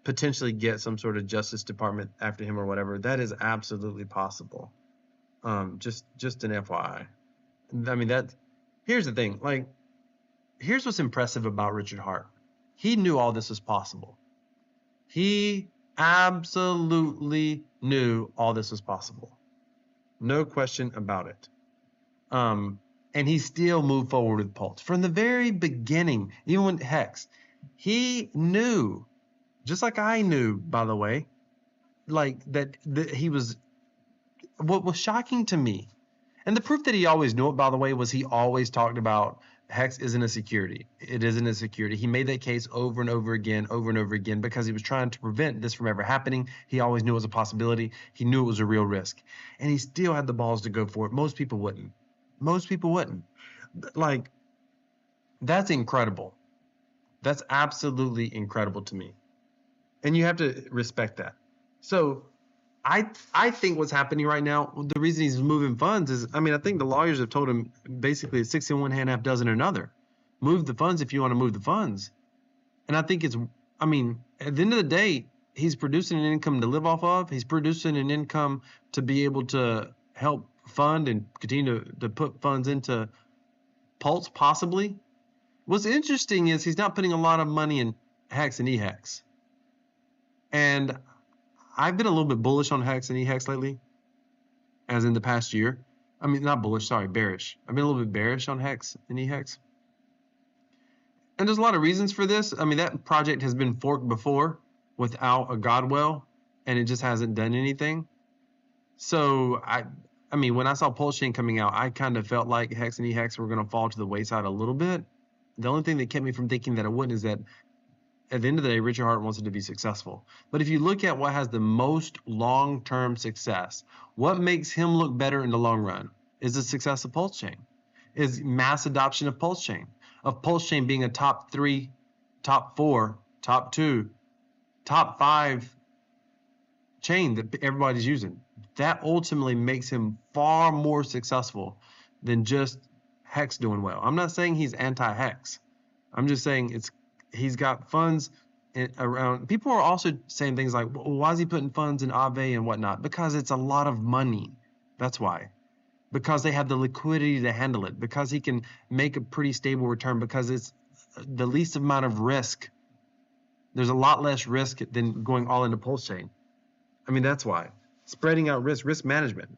Speaker 1: potentially get some sort of Justice Department after him or whatever. That is absolutely possible. Just an FYI. I mean, here's the thing. Like, here's what's impressive about Richard Hart. He knew all this was possible. He absolutely knew all this was possible. No question about it. And he still moved forward with Pulse. From the very beginning, even with Hex, he knew, just like I knew, by the way, like that he was, what was shocking to me, and the proof that he always knew it, by the way, was he always talked about Hex isn't a security. It isn't a security. He made that case over and over again, because he was trying to prevent this from ever happening. He always knew it was a possibility. He knew it was a real risk. And he still had the balls to go for it. Most people wouldn't. Most people wouldn't. Like, that's incredible. That's absolutely incredible to me. And you have to respect that. So I think what's happening right now, the reason he's moving funds is, I think the lawyers have told him basically 6 in one hand, half dozen in another. Move the funds if you want to move the funds. And I think at the end of the day, he's producing an income to live off of. He's producing an income to be able to help fund and continue to put funds into Pulse, possibly. What's interesting is he's not putting a lot of money in Hex and eHex. And I've been a little bit bullish on Hex and eHex lately, as in the past year. Not bullish, sorry, bearish. I've been a little bit bearish on Hex and eHex. And there's a lot of reasons for this. That project has been forked before without a Godwell, and it just hasn't done anything. So, when I saw Pulse Chain coming out, I kind of felt like Hex and eHex were going to fall to the wayside a little bit. The only thing that kept me from thinking that it wouldn't is that at the end of the day, Richard Hart wants it to be successful. But if you look at what has the most long-term success, what makes him look better in the long run is the success of Pulse Chain, is mass adoption of Pulse Chain, being a top 3, top 4, top 2, top 5 chain that everybody's using. That ultimately makes him far more successful than just Hex doing well. I'm not saying he's anti-Hex. I'm just saying he's got funds around. People are also saying things like, well, why is he putting funds in Aave and whatnot? Because it's a lot of money. That's why. Because they have the liquidity to handle it. Because he can make a pretty stable return. Because it's the least amount of risk. There's a lot less risk than going all into Pulse Chain. That's why. Spreading out risk management.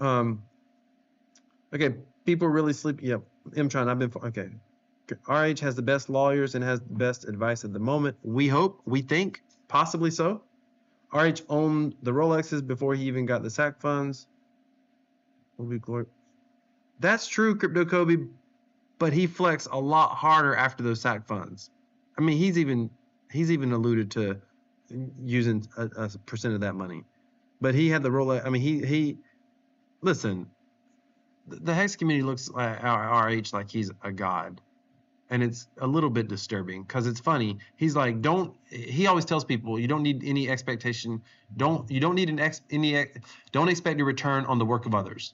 Speaker 1: Okay, people really sleep. Yep, Mtron, okay. RH has the best lawyers and has the best advice at the moment. We hope, we think, possibly so. RH owned the Rolexes before he even got the SAC funds. That's true, Crypto Kobe, but he flexed a lot harder after those SAC funds. He's even alluded to using a percent of that money. But he had the Rolex. Listen, the Hex community looks at RH like he's a god. And it's a little bit disturbing because it's funny. He's like, he always tells people, you don't need any expectation. Don't expect a return on the work of others.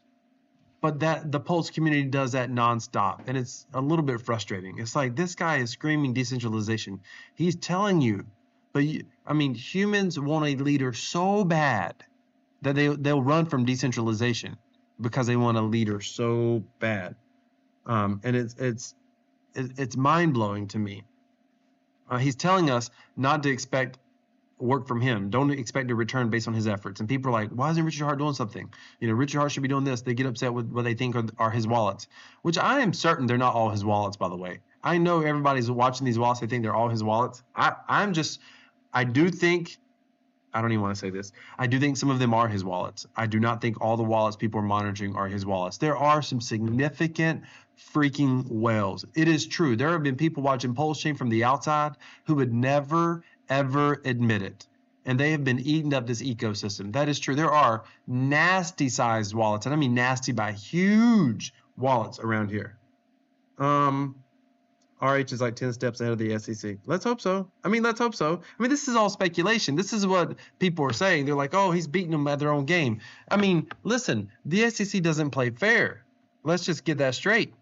Speaker 1: But the Pulse community does that nonstop. And it's a little bit frustrating. It's like, this guy is screaming decentralization. He's telling you, but humans want a leader so bad that they'll run from decentralization because they want a leader so bad. And it's mind-blowing to me. He's telling us not to expect work from him. Don't expect a return based on his efforts. And people are like, why isn't Richard Hart doing something? Richard Hart should be doing this. They get upset with what they think are his wallets, which I am certain they're not all his wallets, by the way. I know everybody's watching these wallets. They think they're all his wallets. I do think, I don't even want to say this. I do think some of them are his wallets. I do not think all the wallets people are monitoring are his wallets. There are some significant freaking whales. It is true. There have been people watching Pulse Chain from the outside who would never, ever admit it. And they have been eating up this ecosystem. That is true. There are nasty sized wallets. And I mean nasty by huge wallets around here. RH is like 10 steps ahead of the SEC. Let's hope so. I mean, let's hope so. I mean, this is all speculation. This is what people are saying. They're like, oh, he's beating them at their own game. I mean, listen, the SEC doesn't play fair. Let's just get that straight.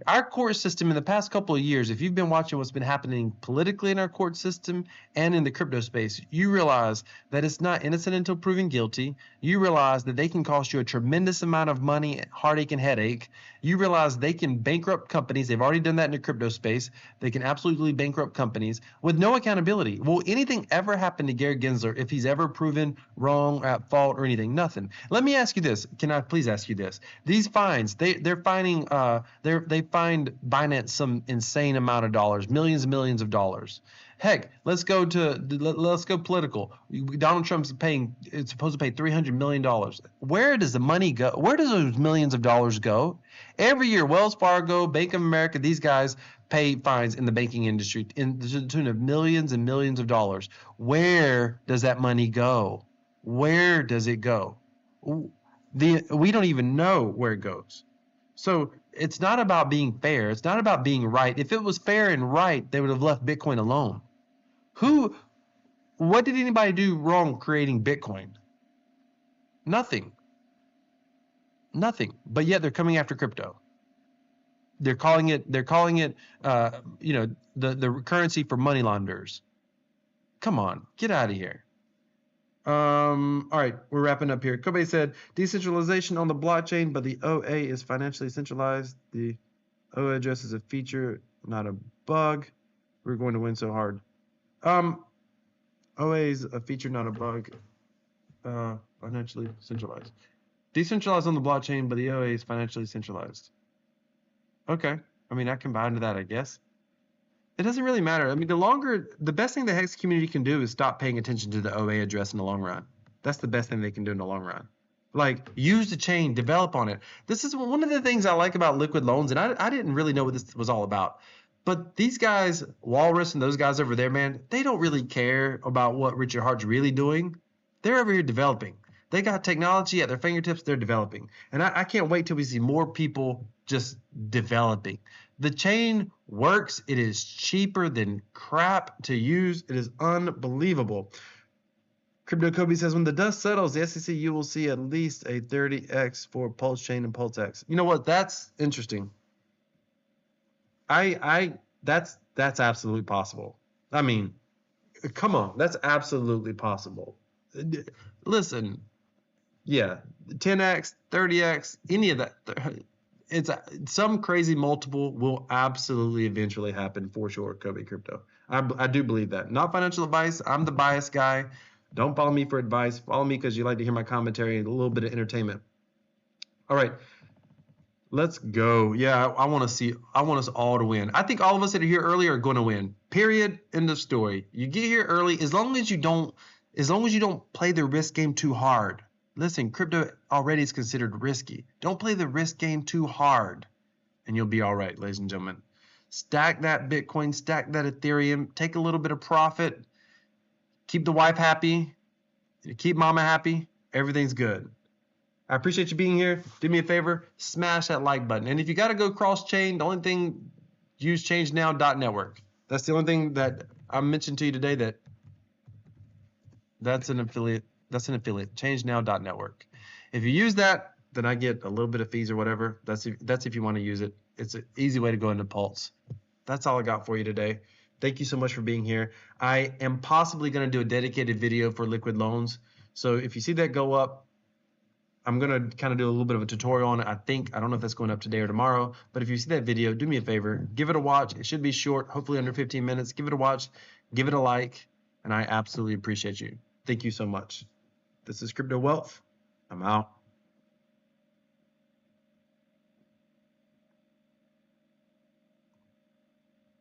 Speaker 1: Our court system in the past couple of years, if you've been watching what's been happening politically in our court system and in the crypto space, you realize that it's not innocent until proven guilty. You realize that they can cost you a tremendous amount of money, heartache, and headache. You realize they can bankrupt companies. They've already done that in the crypto space. They can absolutely bankrupt companies with no accountability. Will anything ever happen to Gary Gensler if he's ever proven wrong, at fault, or anything? Nothing. Let me ask you this. Can I please ask you this? These fines, they're fining, they fined Binance some insane amount of dollars, millions and millions of dollars. Heck, let's go political. Donald Trump's supposed to pay $300 million. Where does the money go? Where does those millions of dollars go? Every year, Wells Fargo, Bank of America, these guys pay fines in the banking industry in the tune of millions and millions of dollars. Where does that money go? Where does it go? We don't even know where it goes. So it's not about being fair. It's not about being right. If it was fair and right, they would have left Bitcoin alone. What did anybody do wrong creating Bitcoin? Nothing. Nothing. But yet they're coming after crypto. They're calling it you know, the currency for money launderers. Come on, get out of here. All right, we're wrapping up here. Kobe said decentralization on the blockchain, but the OA is financially centralized. The OA address is a feature, not a bug. We're going to win so hard. OA is a feature, not a bug. Financially centralized. Decentralized on the blockchain, but the OA is financially centralized. Okay, I mean, I can buy into that, I guess. It doesn't really matter. I mean, the best thing the Hex community can do is stop paying attention to the OA address in the long run. That's the best thing they can do in the long run. Like, use the chain, develop on it. This is one of the things I like about LiquidLoans, and I didn't really know what this was all about. But these guys, Walrus and those guys over there, man, they don't really care about what Richard Hart's really doing. They're over here developing. They got technology at their fingertips. They're developing. And I can't wait till we see more people just developing. The chain works. It is cheaper than crap to use. It is unbelievable. Crypto Kobe says, when the dust settles, the SEC, you will see at least a 30x for Pulse Chain and Pulse X. You know what? That's interesting. That's absolutely possible. I mean, come on. That's absolutely possible. Listen, yeah, 10x, 30x, any of that. It's some crazy multiple will absolutely eventually happen for sure, Kobe Crypto. I do believe that. Not financial advice. I'm the biased guy. Don't follow me for advice. Follow me because you like to hear my commentary and a little bit of entertainment. All right, let's go. Yeah, I want us all to win. I think all of us that are here early are going to win. Period. End of story. You get here early as long as you don't play the risk game too hard. Listen, crypto already is considered risky. Don't play the risk game too hard, and you'll be all right, ladies and gentlemen. Stack that Bitcoin, stack that Ethereum, take a little bit of profit, keep the wife happy, keep mama happy. Everything's good. I appreciate you being here. Do me a favor, smash that like button. And if you got to go cross-chain, the only thing, use ChangeNow.network. That's the only thing that I mentioned to you today that's an affiliate. That's an affiliate, ChangeNow.network. If you use that, then I get a little bit of fees or whatever. That's if you want to use it. It's an easy way to go into Pulse. That's all I got for you today. Thank you so much for being here. I am possibly going to do a dedicated video for LiquidLoans. So if you see that go up, I'm going to kind of do a little bit of a tutorial on it. I don't know if that's going up today or tomorrow, but if you see that video, do me a favor, give it a watch. It should be short, hopefully under 15 minutes. Give it a watch, give it a like, and I absolutely appreciate you. Thank you so much. This is Crypto Wealth. I'm out.